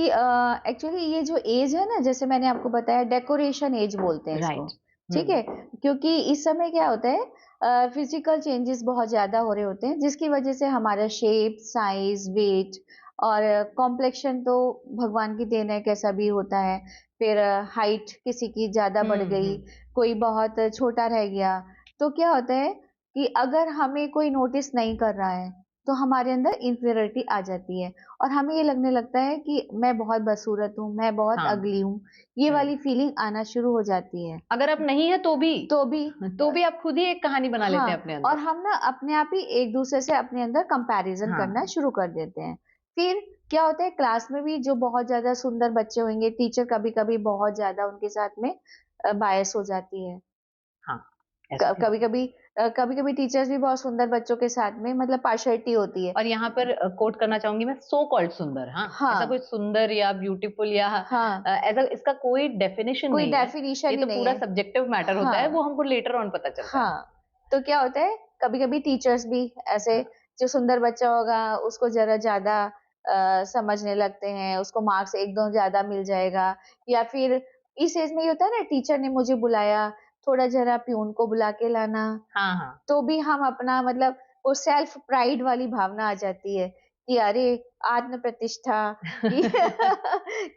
एक्चुअली ये जो एज है ना, जैसे मैंने आपको बताया, डेकोरेशन एज बोलते हैं इसको, राइट। ठीक हुँ। है? क्योंकि इस समय क्या होता है, फिजिकल चेंजेस बहुत ज़्यादा हो रहे होते हैं, जिसकी वजह से हमारा शेप, साइज, वेट और कॉम्प्लेक्शन तो भगवान की देन है, कैसा भी होता है। फिर हाइट किसी की ज़्यादा बढ़ हुँ, गई, हुँ। कोई बहुत छोटा रह गया। तो क्या होता है कि अगर हमें कोई नोटिस नहीं कर रहा है, तो हमारे अंदर इन्फीरियरिटी आ जाती है और हमें ये लगने लगता है कि मैं बहुत बदसूरत हूँ, मैं बहुत हाँ। अगली हूँ, ये हुँ। वाली फीलिंग आना शुरू हो जाती है। अगर आप नहीं है तो भी, तो भी तो भी आप खुद ही एक कहानी बना लेते हैं हाँ, अपने और अंदर। हम ना अपने आप ही एक-दूसरे से अपने अंदर कंपैरिज़न करना हाँ, शुरू कर देते हैं। फिर क्या होता है, क्लास में भी जो बहुत ज़्यादा सुंदर बच्चे होंगे, टीचर कभी-कभी बहुत ज़्यादा उनके साथ में बायस हो जाती है। हाँ, ऐसा भी होता है। कभी-कभी कभी कभी टीचर्स भी बहुत सुंदर बच्चों के साथ में, मतलब पार्शियलिटी होती है। और यहाँ पर कोट करना चाहूंगी मैं, सो कॉल्ड सुंदर, हाँ, ऐसा कोई हाँ। सुंदर या ब्यूटीफुल या हाँ, ऐसा इसका कोई डेफिनेशन कोई नहीं है। डेफिनेशन ये ही तो नहीं पूरा है। सब्जेक्टिव मैटर होता है, वो हाँ। हमको लेटर ऑन पता चलता है। हाँ, तो क्या होता है, कभी-कभी टीचर्स भी ऐसे, हाँ। जो सुंदर बच्चा होगा उसको ज़रा ज़्यादा समझने लगते हैं, उसको मार्क्स 1-2 ज़्यादा मिल जाएगा, या फिर इस एज में ये होता है ना, टीचर ने मुझे बुलाया, थोड़ा ज़रा प्यून को बुला के लाना, हाँ, हाँ। तो भी हम अपना, मतलब वो सेल्फ प्राइड वाली भावना आ जाती है कि अरे आत्म प्रतिष्ठा, कि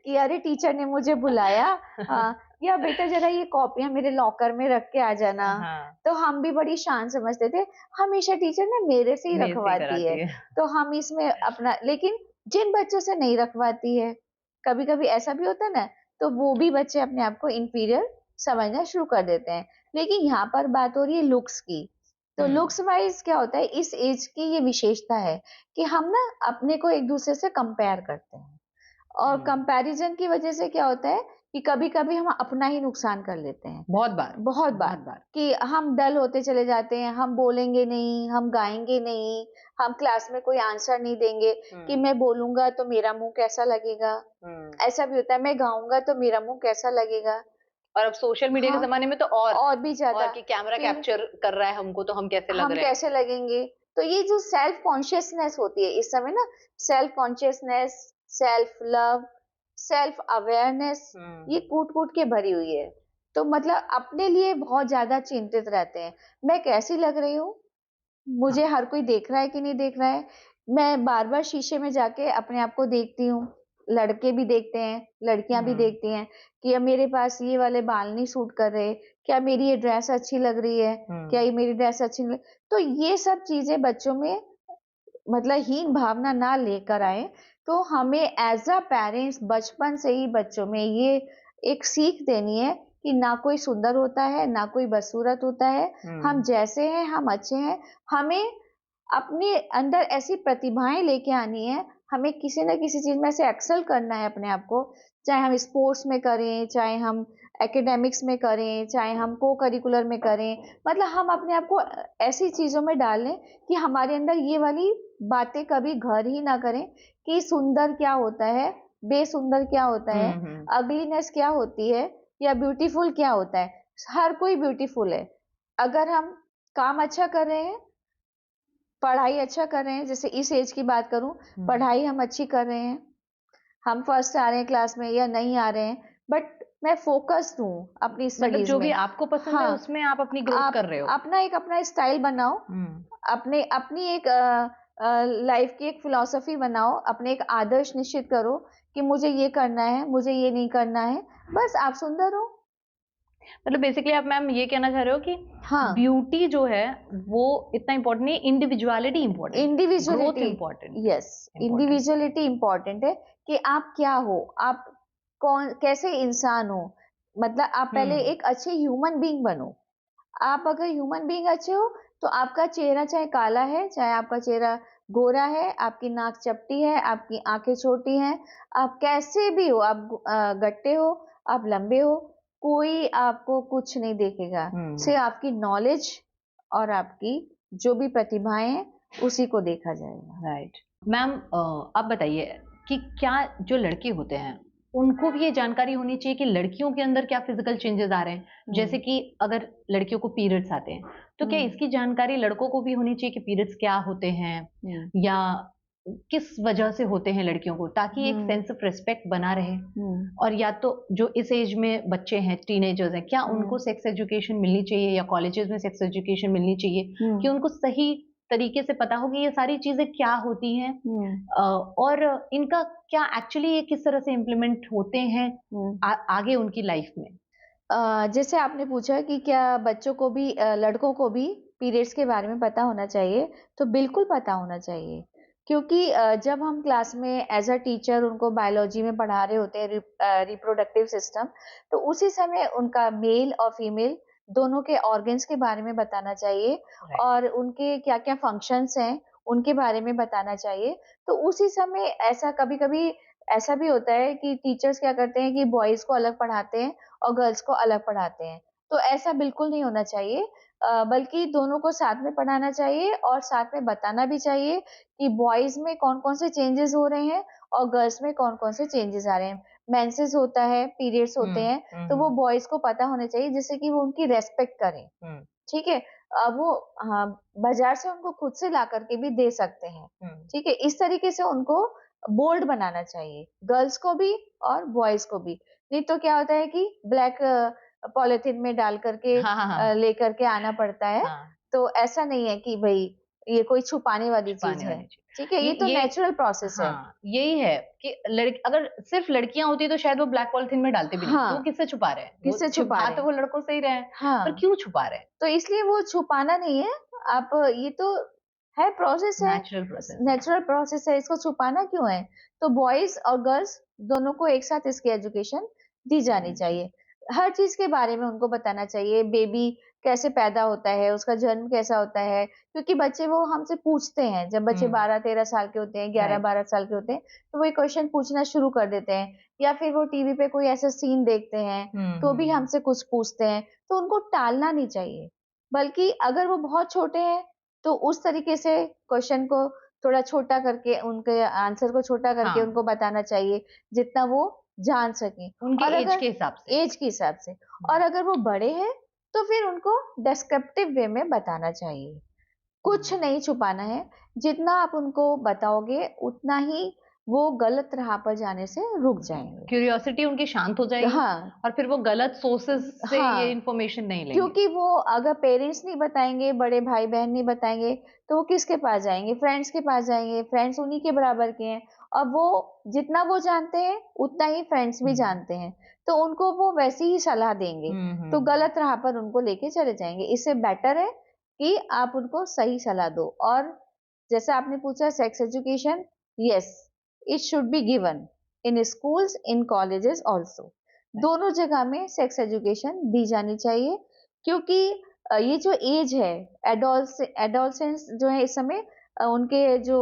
कि अरे टीचर ने मुझे बुलाया, या बेटा जरा ये कॉपियां मेरे लॉकर में रख के आ जाना। हाँ, तो हम भी बड़ी शान समझते थे, हमेशा टीचर ना मेरे से ही मेल से ही रखवाती है, कराती है। तो हम इसमें अपना, लेकिन जिन बच्चों से नहीं रखवाती है, कभी कभी ऐसा भी होता है ना, तो वो भी बच्चे अपने आप को इंफीरियर समझना शुरू कर देते हैं। लेकिन यहाँ पर बात हो रही है लुक्स की। तो हम्म। लुक्स वाइज क्या होता है, इस एज की ये विशेषता है कि हम ना अपने को एक दूसरे से कंपेयर करते हैं, और हम्म। कंपैरिजन की वजह से क्या होता है कि कभी-कभी हम अपना ही नुकसान कर लेते हैं। बहुत बार। बहुत बार, बहुत बार। कि हम डल होते चले जाते हैं, हम बोलेंगे नहीं, हम गाएँगे नहीं, हम क्लास में कोई आंसर नहीं देंगे, कि हम्म। मैं बोलूँगा तो मेरा मुँह कैसा लगेगा? हम्म। ऐसा भी होता है, मैं गाऊँगा तो मेरा मुँह कैसा लगेगा? और अब सोशल मीडिया के हाँ, जमाने में तो और भी और ज़्यादा। कि कैमरा फिर कैप्चर कर रहा है हमको, तो हम कैसे लग हम रहे हैं। कैसे लगेंगे? तो ये जो सेल्फ कॉन्शियसनेस होती है इस समय ना, self consciousness, self love, self awareness, hmm. ये कूट-कूट के भरी हुई है। तो मतलब अपने लिए बहुत ज़्यादा चिंतित रहते हैं। मैं कैसी लग रही हूँ? हाँ। मुझे हर कोई देख रहा है कि नहीं देख रहा है? मैं बार-बार शीशे में जाके अपने आप को देखती हूँ। लड़के भी देखते हैं, लड़कियाँ भी हम्म। देखती हैं कि अब मेरे पास ये वाले बाल नहीं सूट कर रहे, क्या मेरी ये ड्रेस अच्छी लग रही है? क्या हम्म। ये मेरी ड्रेस अच्छी नहीं लग, तो ये सब चीज़ें बच्चों में, मतलब हीन भावना ना लेकर आएँ, तो हमें एज़ अ पेरेंट्स बचपन से ही बच्चों में ये एक सीख देनी है कि ना कोई सुंदर होता है, ना कोई बदसूरत होता है। हम हम्म। जैसे हैं, हम अच्छे हैं। हमें अपने अंदर ऐसी प्रतिभाएँ लेके आनी है, हमें किसी न किसी चीज़ में ऐसे एक्सेल करना है अपने आप को, चाहे हम स्पोर्ट्स में करें, चाहे हम एकेडमिक्स में करें, चाहे हम को-करिकुलर में करें। मतलब हम अपने आप को ऐसी चीज़ों में डालें कि हमारे अंदर ये वाली बातें कभी घर ही ना करें कि सुंदर क्या होता है, बेसुंदर क्या होता है, हम्म। अगलीनेस क्या होती है, या ब्यूटीफुल क्या होता है। हर कोई ब्यूटीफुल है। अगर हम काम अच्छा कर रहे हैं, पढ़ाई अच्छा कर रहे हैं, जैसे इस एज की बात करूँ, हम्म। पढ़ाई हम अच्छी कर रहे हैं, हम फर्स्ट आ रहे हैं क्लास में या नहीं आ रहे हैं, बट मैं फ़ोकस्ड हूँ अपनी मतलब स्टडीज़ जो भी में। आपको पसंद है हाँ, उसमें आप अपनी ग्रोथ आप कर रहे हो। अपना स्टाइल बनाओ, हम्म। अपने अपनी एक लाइफ़ की एक फ़िलॉसफ़ी बनाओ, अपने एक आदर्श निश्चित करो कि मुझे ये करना है, मुझे ये नहीं करना है, बस आप सुंदर हो। मतलब बेसिकली आप मैम ये कहना चाह रहे हो कि हाँ। ब्यूटी जो है वो इतना इम्पोर्टेंट नहीं, इंडिविजुअलिटी इम्पोर्टेंट है, growth individuality, important yes, important है। इंडिविजुअलिटी इम्पोर्टेंट है कि आप क्या हो, आप कौन, कैसे इंसान हो। मतलब आप पहले हम्म। एक अच्छे ह्यूमन बीइंग बनो। आप अगर ह्यूमन बीइंग अच्छे हो, तो आपका चेहरा चाहे काला है, चाहे आपका चेहरा गोरा है, आपकी नाक चपटी है, आपकी आंखें छोटी हैं, आप कैसे भी हो, आप गट्टे हो, आप लंबे हो, कोई आपको कुछ नहीं देखेगा। हम्म। सिर्फ आपकी नॉलेज और आपकी जो भी प्रतिभाएं हैं, उसी को देखा जाएगा। राइट। मैम आप बताइए कि क्या जो लड़के होते हैं उनको भी ये जानकारी होनी चाहिए कि लड़कियों के अंदर क्या फिजिकल चेंजेस आ रहे हैं, जैसे हम्म। कि अगर लड़कियों को पीरियड्स आते हैं तो क्या हम्म। इसकी जानकारी लड़कों को भी होनी चाहिए कि पीरियड्स क्या होते हैं, हम्म। या किस वजह से होते हैं लड़कियों को, ताकि एक हम्म। सेंस ऑफ रिस्पेक्ट बना रहे। हम्म। और या तो जो इस एज में बच्चे हैं, टीनेजर्स हैं, क्या उनको हम्म। सेक्स एजुकेशन मिलनी चाहिए या कॉलेजेस में सेक्स एजुकेशन मिलनी चाहिए कि हम्म। उनको सही तरीके से पता हो कि ये सारी चीजें क्या होती हैं, हम्म। और इनका क्या एक्चुअली ये किस तरह से इम्प्लीमेंट होते हैं हम्म। आगे उनकी लाइफ में। जैसे आपने पूछा कि क्या बच्चों को भी, लड़कों को भी पीरियड्स के बारे में पता होना चाहिए, तो बिल्कुल पता होना चाहिए। क्योंकि जब हम क्लास में एज अ टीचर उनको बायोलॉजी में पढ़ा रहे होते हैं, रिप्रोडक्टिव सिस्टम, तो उसी समय उनका मेल और फीमेल दोनों के ऑर्गन्स के बारे में बताना चाहिए, राइट। और उनके क्या-क्या फंक्शंस हैं, उनके बारे में बताना चाहिए। तो उसी समय ऐसा कभी-कभी ऐसा भी होता है कि टीचर्स क्या करते हैं कि बॉयज़ को अलग पढ़ाते हैं और गर्ल्स को अलग पढ़ाते हैं। तो ऐसा बिल्कुल नहीं होना चाहिए। बल्कि दोनों को साथ में पढ़ाना चाहिए और साथ में बताना भी चाहिए कि बॉयज़ में कौन-कौन से चेंजेज़ हो रहे हैं और गर्ल्स में कौन-कौन से चेंजेज़ आ रहे हैं। मेंसेस होता है, पीरियड्स होते हुँ, हैं, हुँ, तो वो हुँ, बॉयज़ को पता होना चाहिए जिससे कि वो उनकी रिस्पेक्ट करें, हुँ, ठीक है? वो हाँ, बाज़ार से उनको खुद से ला कर के भी दे सकते हैं, हुँ, ठीक है? इस तरीके से उनको बोल्ड बनाना चाहिए, गर्ल्स को भी और बॉयज़ को भी। नहीं तो क्या होता है कि ब्लैक पॉलिथीन में डाल कर के हाँ, हाँ, हाँ, लेकर के आना पड़ता है। हाँ, तो ऐसा नहीं है कि भई ये कोई छुपाने वाली चीज़ छुपाने है, वाली चीज़। ठीक है? ये तो ये नेचुरल प्रोसेस है। हाँ, यही है कि अगर सिर्फ़ लड़कियाँ होती तो शायद वो ब्लैक पॉलिथीन में डालते भी नहीं, तो वो हाँ, किससे छुपा रहे हैं? वो किससे छुपा छुपा रहे तो हैं? वो लड़कों से ही रहे हैं, पर हाँ, क्यों छुपा रहे हैं? तो इसलिए वो छुपाना नहीं है, आप ये तो है प्रोसेस है, नेचुरल प्रोसेस है। नेचुरल प्रोसेस है, इसको छुपाना क्यों है? तो बॉयज़ और गर्ल्स दोनों को एक साथ इसकी एजुकेशन दी जानी देनी चाहिए। चाहिए। हर चीज़ के बारे में उनको बताना चाहिए, बेबी कैसे पैदा होता है, उसका जन्म कैसा होता है, क्योंकि बच्चे वो हमसे पूछते हैं, जब बच्चे हुँ, 12-13 साल के होते हैं, राइट। 11-12 साल के होते हैं, तो वो ये क्वेश्चन पूछना शुरू कर देते हैं या फिर वो टीवी पे कोई ऐसा सीन देखते हैं, हुँ, तो भी हुँ, हमसे कुछ पूछते हैं, तो उनको टालना नहीं चाहिए। बल्कि अगर वो बहुत छोटे हैं, तो उस तरीके से क्वेश्चन को थोड़ा छोटा करके उनके आंसर को छोटा करके हाँ, उनको बताना चाहिए, जितना वो जान सकें। उनके और ऐज अगर के हिसाब से। ऐज के हिसाब से और हुँ, अगर वो बड़े हैं, तो फिर उनको डिस्क्रिप्टिव वे में बताना चाहिए। कुछ हुँ। नहीं छुपाना है, जितना आप उनको बताओगे, उतना ही वो गलत राह पर जाने से रुक जाएँगे। क्यूरियोसिटी उनकी शांत हो जाएगी हाँ, और फिर वो गलत सोर्सेज़ से ये हाँ। इन्फॉर्मेशन नहीं लेंगे। क्योंकि वो अगर पेरेंट्स नहीं बताएँगे, बड़े भाई-बहन नहीं बताएँगे, तो वो किसके पास जाएँगे? फ्रेंड्स के पास जाएँगे, फ्रेंड्स उन्हीं के बराबर के हैं और वो जितना वो जानते हैं, उतना ही फ्रेंड्स भी हुँ, जानते हैं। तो उनको वो वैसी ही सलाह देंगे, हुँ, तो हुँ, गलत राह पर उनको लेके चले जाएँगे। इससे बेटर है कि आप उनको सही सलाह दो और जैसा आपने पूछा sex education, yes, it should be given in schools, in colleges also. Right, दोनों जगह में सेक्स एजुकेशन दी जानी चाहिए क्योंकि ये जो एज है एडोलसेंस जो है इस समय उनके जो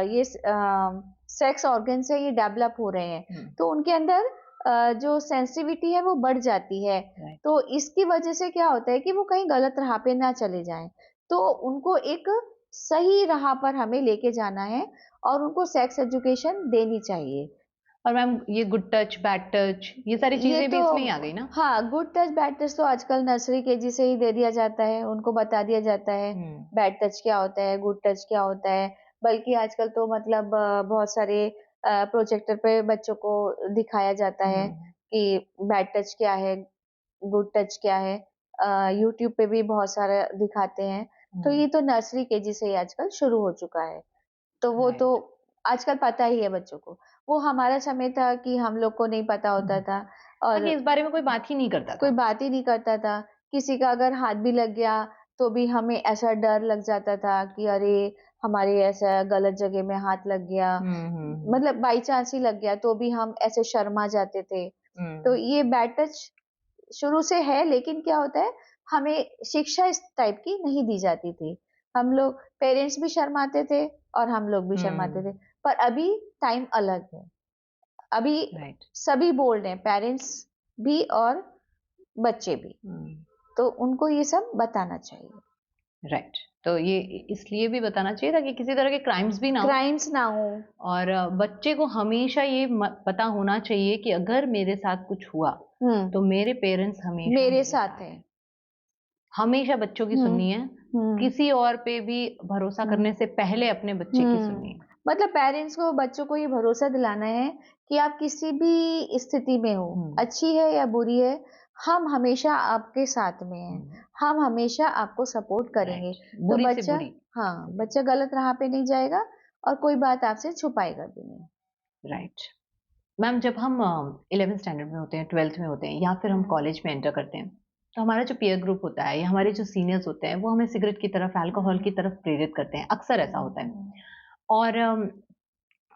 ये सेक्स ऑर्गन्स है ये डेवलप हो रहे हैं हुँ, तो उनके अंदर जो सेंसिटिविटी है वो बढ़ जाती है राइट। तो इसकी वजह से क्या होता है कि वो कहीं गलत राह पे ना चले जाएं तो उनको एक सही राह पर हमें लेके जाना है और उनको सेक्स एजुकेशन देनी चाहिए और मैम ये गुड टच, बैड टच ये सारी ये चीज़ें भी तो इसमें ही आ गई ना? हाँ, गुड टच, बैड टच तो आजकल नर्सरी केजी से ही दे दिया जाता है, उनको बता दिया जाता है, हुँ, बैड टच क्या होता है, गुड टच क्या होता है। बल्कि आजकल तो मतलब बहुत सारे प्रोजेक्टर पे बच्चों को दिखाया जाता है हुँ, कि बैड टच क्या है, गुड टच क्या है। यूट्यूब पे भी बहुत सारा दिखाते हैं, तो हुँ, ये तो नर्सरी केजी से ही आजकल शुरू हो चुका है। तो वो तो राइट। आजकल पता ही है बच्चों को। वो हमारा समय था कि हम लोग को नहीं पता हुँ, होता था हाँ, और कि इस बारे में कोई बात ही नहीं करता कोई था। बात ही नहीं करता था। किसी का अगर हाथ भी लग गया, तो भी हमें ऐसा डर लग जाता था कि अरे! हमारे ऐसा गलत जगह में हाथ लग गया। हुँ, हुँ, हुँ, मतलब बाई चांस ही लग गया, तो भी हम ऐसे शर्मा जाते थे। तो हुँ, ये बैड टच शुरू से है, लेकिन क्या होता है, हमें शिक्षा इस टाइप की नहीं दी जाती थी। हम लोग पेरेंट्स भी शर्माते थे और हम लोग भी शर्माते थे। हुँ, पर अभी टाइम अलग है। अभी राइट। सभी बोल्ड हैं, पेरेंट्स भी और बच्चे भी। हुँ, तो उनको ये सब बताना चाहिए। राइट। तो ये इसलिए भी बताना चाहिए ताकि किसी तरह के क्राइम्स भी ना हो क्राइम्स ना हो। और बच्चे को हमेशा ये पता होना चाहिए कि अगर मेरे साथ कुछ हुआ हुँ, तो मेरे पेरेंट्स हमेशा मेरे मेरे साथ साथ है। हैं। हमेशा बच्चों की हुँ, सुननी है, हुँ, किसी और पे भी भरोसा हुँ, करने से पहले अपने बच्चे की सुननी हुँ। है। मतलब पेरेंट्स को बच्चों को ये भरोसा दिलाना है कि आप किसी भी स्थिति में हो, हुँ, अच्छी है या बुरी है, हम हमेशा आपके साथ में हैं। हुँ, हम हमेशा आपको सपोर्ट करेंगे। राइट। तो बुरी से बच्चा बुरी। हाँ, बच्चा गलत राह पे नहीं जाएगा और कोई बात आपसे छुपाएगा भी नहीं। राइट। मैम जब हम 11th स्टैंडर्ड में होते हैं, 12th में होते हैं या फिर हम हुँ, कॉलेज में एंटर करते हैं, तो हमारा जो पीयर ग्रुप होता है या हमारे जो सीनियर्स होते हैं, वो हमें सिगरेट की तरफ, अल्कोहल की तरफ प्रेरित करते हैं। अक्सर ऐसा हुँ, होता है। हुँ, और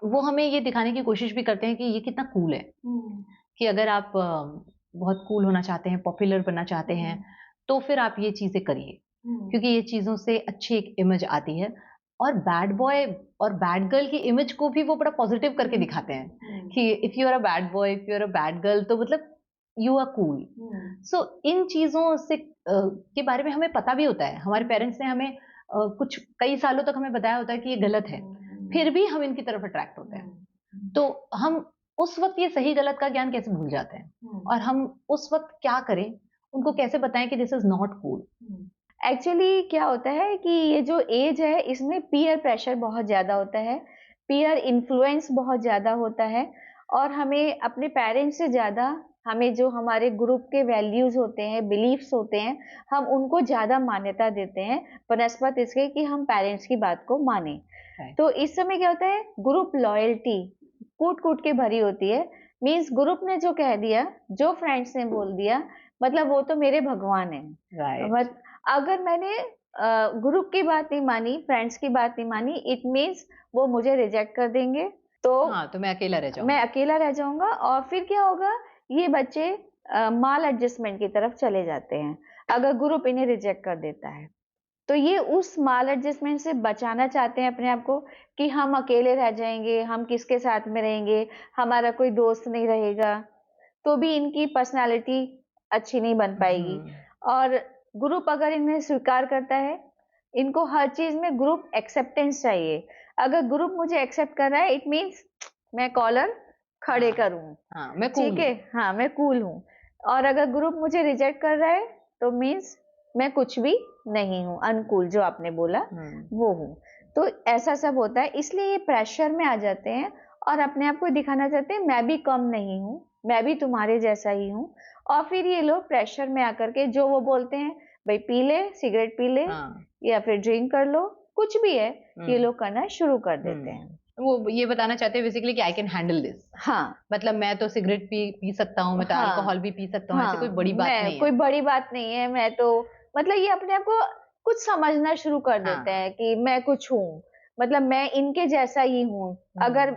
वो हमें ये दिखाने की कोशिश भी करते हैं कि ये कितना कूल है, हुँ, कि अगर आप बहुत कूल होना चाहते हैं, पॉपुलर बनना चाहते हैं, हुँ, तो फिर आप ये चीज़ें करिए। हुँ, क्योंकि ये चीज़ों से अच्छी एक इमेज आती है और बैड बॉय और बैड गर्ल की इमेज को भी वो बड़ा पॉजिटिव करके हुँ, दिखाते हैं हुँ, कि if you are a bad boy, if you are a bad girl तो मतलब यू आर कूल। सो इन चीजों से के बारे में हमें पता भी होता है, हमारे पेरेंट्स ने हमें कुछ कई सालों तक हमें बताया होता है कि ये गलत है, फिर भी हम इनकी तरफ अट्रैक्ट होते हैं। तो हम उस वक्त ये सही गलत का ज्ञान कैसे भूल जाते हैं, और हम उस वक्त क्या करें, उनको कैसे बताएं कि this is not cool. Actually क्या होता है कि ये जो एज है इसमें पीयर प्रेशर बहुत ज़्यादा होता है, पीयर इन्फ्लुएंस बहुत ज़्यादा होता है, और हमें अपने पेरेंट्स से ज़्यादा हमें जो हमारे ग्रुप के वैल्यूज़ होते हैं, बिलीफ्स होते हैं, हम उनको ज़्यादा मान्यता देते हैं बनस्पत इसके कि हम पेरेंट्स की बात को मानें। तो इस समय क्या होता है, ग्रुप लॉयल्टी कूट-कूट के भरी होती है। मीन्स ग्रुप ने जो कह दिया, जो फ्रेंड्स ने बोल दिया, मतलब वो तो मेरे भगवान हैं। मत अगर मैंने ग्रुप की बात नहीं मानी, फ्रेंड्स की बात नहीं मानी, इट मीन्स वो मुझे रिजेक्ट कर देंगे। तो हाँ, तो मैं अकेला रह मैं जाऊंगा। अकेला रह जाऊँगा, और फिर क्या होगा, ये बच्चे माल एडजस्टमेंट की तरफ चले जाते हैं, अगर ग्रुप इन्हें रिजेक्ट कर देता है। तो ये उस माल एडजस्टमेंट से बचाना चाहते हैं अपने आप को कि हम अकेले रह जाएँगे, हम किसके साथ में रहेंगे, हमारा कोई दोस्त नहीं रहेगा, तो भी इनकी पर्सनैलिटी अच्छी नहीं बन पाएगी। और ग्रुप अगर इन्हें स्वीकार करता है, इनको हर चीज़ में ग्रुप एक्सेप्टेंस चाहिए। अगर ग्रुप मुझे एक्सेप्ट कर रहा है, इट मीन्स मैं कॉलर खड़े हाँ, करूँ, हाँ, मैं कूल ठीक है? हाँ, मैं कूल हूँ। और अगर ग्रुप मुझे रिजेक्ट कर रहा है, तो मीन्स मैं कुछ भी नहीं हूँ, अनकूल जो आपने बोला, वो हूँ। तो ऐसा सब होता है, इसलिए ये प्रेशर में आ जाते हैं और अपने आप को दिखाना चाहते हैं, मैं भी कम नहीं हूँ, मैं भी तुम्हारे जैसा ही हूँ। और फिर ये लोग प्रेशर में आकर के जो वो बोलते हैं, भाई पी ले, सिगरेट पी ले, या फिर ड्रिंक कर लो, कुछ भी है, ये लोग करना शुरू कर देते हैं। वो ये बताना चाहते हैं बेसिकली कि आई कैन हैंडल दिस। हाँ, मतलब मैं तो सिगरेट पी सकता हूँ, मैं तो हाँ, अल्कोहल भी पी सकता हूँ, ऐसे कोई हाँ, बड़ी बात मैं नहीं कोई है। बड़ी बात नहीं है, मैं तो मतलब ये अपने आप को कुछ समझना शुरू कर देते हाँ। हैं कि मैं कुछ हूँ, मतलब मैं इनके जैसा ही हूँ। अगर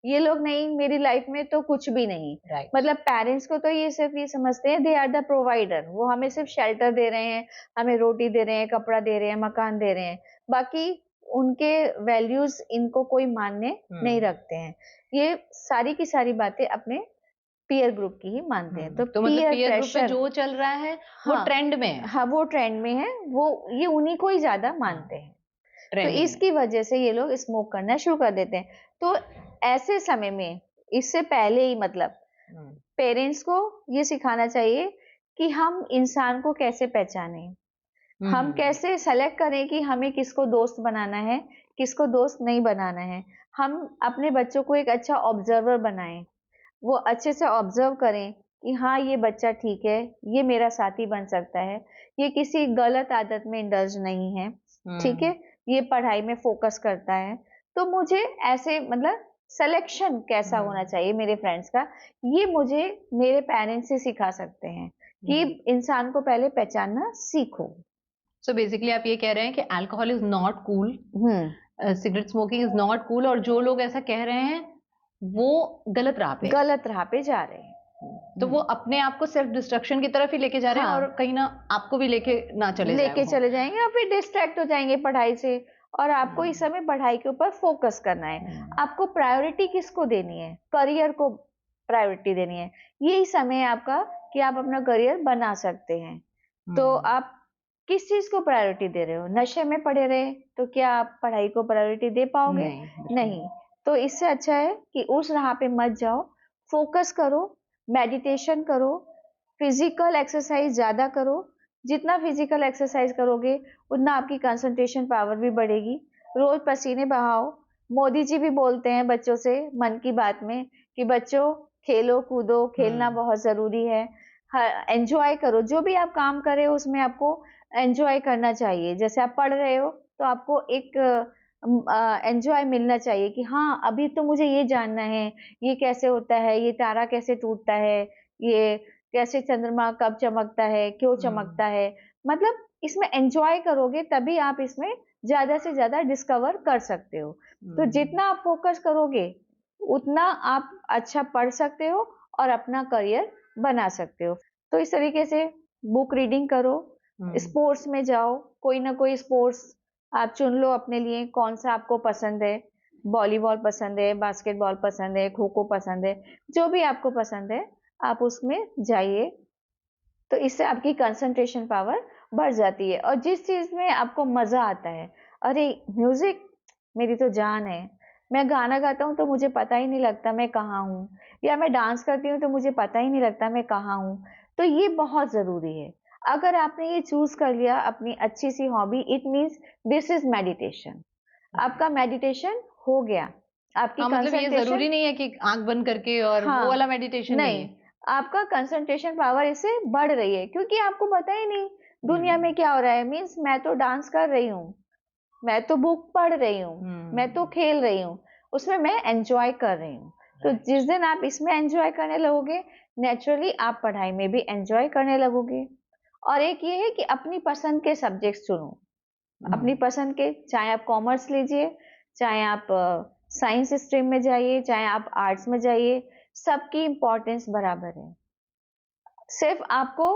ये लोग नहीं मेरी लाइफ में तो कुछ भी नहीं। राइट। मतलब पेरेंट्स को तो ये सिर्फ ये समझते हैं दे आर द प्रोवाइडर, वो हमें सिर्फ शेल्टर दे रहे हैं, हमें रोटी दे रहे हैं, कपड़ा दे रहे हैं, मकान दे रहे हैं। बाकी उनके वैल्यूज़ इनको कोई मायने नहीं रखते हैं। ये सारी की सारी बातें अपने पीयर ग्रुप की ही मानते हैं। तो तो मतलब पीयर पीयर ग्रुप पे प्रेशर, जो चल रहा है वो हाँ, ट्रेंड में है। हाँ, वो ट्रेंड में है, वो ये उन्हीं को ही ज़्यादा मानते हैं। तो ट्रेंडिंग है। इसकी वजह से ये लोग स्मोक करना शुरू कर देते हैं। तो ऐसे समय में इससे पहले ही मतलब पेरेंट्स को ये सिखाना चाहिए कि हम इंसान को कैसे पहचानें। हम कैसे सेलेक्ट करें कि हमें किसको दोस्त बनाना है, किसको दोस्त नहीं बनाना है। हम अपने बच्चों को एक अच्छा ऑब्जर्वर बनाएँ। वो अच्छे से ऑब्जर्व करें कि हाँ ये बच्चा ठीक है, ये मेरा साथी बन सकता है, ये किसी गलत आदत में इंडल्ज नहीं है, ठीक है, ये पढ़ाई में फोकस करता है। तो मुझे ऐसे मतलब सिलेक्शन कैसा होना चाहिए मेरे फ्रेंड्स का, ये मुझे मेरे पेरेंट्स से सिखा सकते हैं कि इंसान को पहले पहचानना सीखो। सो बेसिकली आप ये कह रहे हैं कि alcohol is not cool, hmm, cigarette smoking is not cool, और जो लोग ऐसा कह रहे हैं वो गलत राह पे, गलत राह पे जा रहे हैं। तो वो अपने आप को सेल्फ डिस्ट्रक्शन की तरफ ही लेके जा रहे हैं, हाँ, और कहीं ना आपको भी लेके ना चले जाए लेके वो। चले जाएंगे और फिर डिस्ट्रैक्ट हो जाएंगे पढ़ाई से। और आपको इस समय पढ़ाई के ऊपर फोकस करना है। आपको प्रायोरिटी किसको देनी है, करियर को प्रायोरिटी देनी है। यही समय है आपका कि आप अपना करियर बना सकते हैं। तो आप किस चीज को प्रायोरिटी दे रहे हो, नशे में पड़े रहे तो क्या आप पढ़ाई को प्रायोरिटी दे पाओगे? नहीं। तो इससे अच्छा है कि उस राह पे मत जाओ, फोकस करो, मेडिटेशन करो, फिजिकल एक्सरसाइज ज्यादा करो। जितना फिजिकल एक्सरसाइज करोगे उतना आपकी कंसंट्रेशन पावर भी बढ़ेगी। रोज पसीने बहाओ। मोदी जी भी बोलते हैं बच्चों से मन की बात में कि बच्चों खेलो कूदो, खेलना बहुत जरूरी है। एंजॉय करो, जो भी आप काम कर रहे हो उसमें आपको एंजॉय करना चाहिए। जैसे आप पढ़ रहे हो तो आपको एक एंजॉय मिलना चाहिए कि हाँ अभी तो मुझे ये जानना है, ये कैसे होता है, ये तारा कैसे टूटता है, ये कैसे चंद्रमा कब चमकता है, क्यों चमकता है। मतलब इसमें एंजॉय करोगे तभी आप इसमें ज्यादा से ज्यादा डिस्कवर कर सकते हो। तो जितना आप फोकस करोगे उतना आप अच्छा पढ़ सकते हो और अपना करियर बना सकते हो। तो इस तरीके से बुक रीडिंग करो, स्पोर्ट्स में जाओ, कोई ना कोई स्पोर्ट्स आप चुन लो अपने लिए, कौन सा आपको पसंद है। वॉलीबॉल पसंद है, बास्केटबॉल पसंद है, खो खो पसंद है, जो भी आपको पसंद है आप उसमें जाइए, तो इससे आपकी कंसंट्रेशन पावर बढ़ जाती है। और जिस चीज़ में आपको मज़ा आता है, अरे म्यूज़िक मेरी तो जान है, मैं गाना गाता हूँ तो मुझे पता ही नहीं लगता मैं कहाँ हूँ, या मैं डांस करती हूँ तो मुझे पता ही नहीं लगता मैं कहाँ हूँ। तो ये बहुत ज़रूरी है। अगर आपने ये चूज़ कर लिया अपनी अच्छी सी hobby, it means this is meditation. आपका मेडिटेशन हो गया, आपकी हाँ, मतलब ये कंसंट्रेशन। ज़रूरी नहीं है कि आँख बंद करके, और वो वाला हाँ, मेडिटेशन नहीं नहीं, है। आपका कंसंट्रेशन पावर इससे बढ़ रही है, क्योंकि आपको पता ही नहीं दुनिया में हुँ, क्या हो रहा है। मीन्स मैं तो डांस कर रही हूँ, मैं तो बुक पढ़ रही हूँ, मैं तो हुँ, खेल रही हूँ, उसमें मैं एन्जॉय कर रही हूँ। तो राइट। जिस दिन आप इसमें एन्जॉय करने लगोगे, नेचुरली आप पढ़ाई में भी एन्जॉय करने लगोगे। और एक ये है कि अपनी पसंद के सब्जेक्ट्स चुनो, अपनी हुँ, पसंद के, चाहे आप कॉमर्स लीजिए, चाहे आप साइंस स्ट्रीम में जाइए, चाहे आप आर्ट्स में जाइए, सबकी इम्पोर्टेंस बराबर है। सिर्फ आपको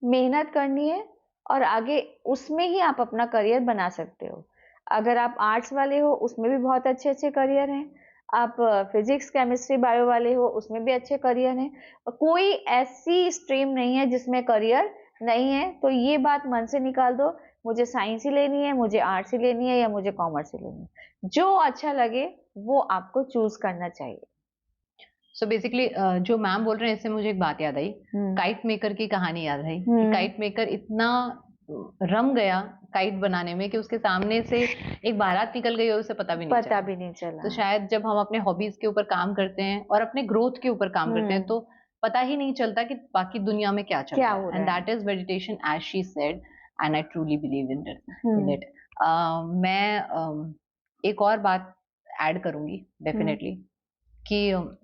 मेहनत करनी है और आगे उसमें ही आप अपना करियर बना सकते हो। अगर आप आर्ट्स वाले हो, उसमें भी बहुत अच्छे-अच्छे करियर हैं। आप फिज़िक्स, केमिस्ट्री, बायो वाले हो, उसमें भी अच्छे करियर हैं। कोई ऐसी स्ट्रीम नहीं है जिसमें करियर नहीं है, तो ये बात मन से निकाल दो, मुझे साइंस ही लेनी है, मुझे आर्ट्स ही लेनी है, या मुझे कॉमर्स ही लेनी है। जो अच्छा लगे, वो आपको चूज़ करना चाहिए। सो बेसिकली जो मैम बोल रहे हैं, इससे मुझे एक बात याद आई, हुँ। काइट मेकर की कहानी याद आई कि हुँ। काइट मेकर इतना रम गया काइट बनाने में कि उसके सामने से एक बारात निकल गई और उसे पता भी नहीं पता चला। भी नहीं चला। तो शायद जब हम अपने हॉबीज के ऊपर काम करते हैं और अपने ग्रोथ के ऊपर काम करते हैं, हुँ। तो पता ही नहीं चलता कि बाकी दुनिया में क्या चल क्या रहा हो है। रहा एंड है? That is meditation, as she said, and I truly believe in हुँ। इट। मैं एक और बात ऐड करूंगी हुँ। डेफिनेटली, कि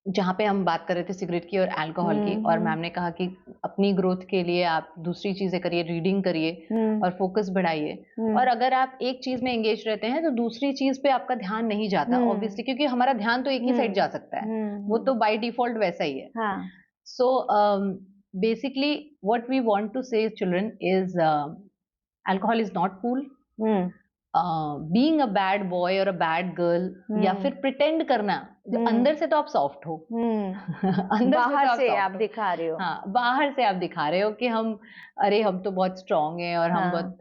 जहाँ पे हम बात कर रहे थे सिगरेट की और अल्कोहल की, हुँ, और हुँ, मैम ने कहा कि अपनी ग्रोथ के लिए आप दूसरी चीजें करिए, रीडिंग करिए हुँ, और फोकस बढ़ाइए। और हुँ, अगर आप एक चीज में एंगेज रहते हैं तो दूसरी चीज पे आपका ध्यान नहीं जाता हुँ, ऑब्वियसली, क्योंकि हमारा ध्यान तो एक ही साइड हुँ, जा सकता है। हुँ, वो तो हुँ। बाय डिफॉल्ट वैसा ही है। हाँ। So basically what we want to say children is, alcohol is not cool. Hmm, being a bad boy और अ बैड गर्ल, या हुँ, फिर प्रिटेंड करना, हुँ, अंदर से तो आप सॉफ्ट हो। हुँ। अंदर से तो बाहर आप से आप सॉफ्ट हो। दिखा रहे हो। हाँ, बाहर से आप दिखा रहे हो कि हम, अरे हम तो बहुत स्ट्रांग हैं और हम हाँ, बहुत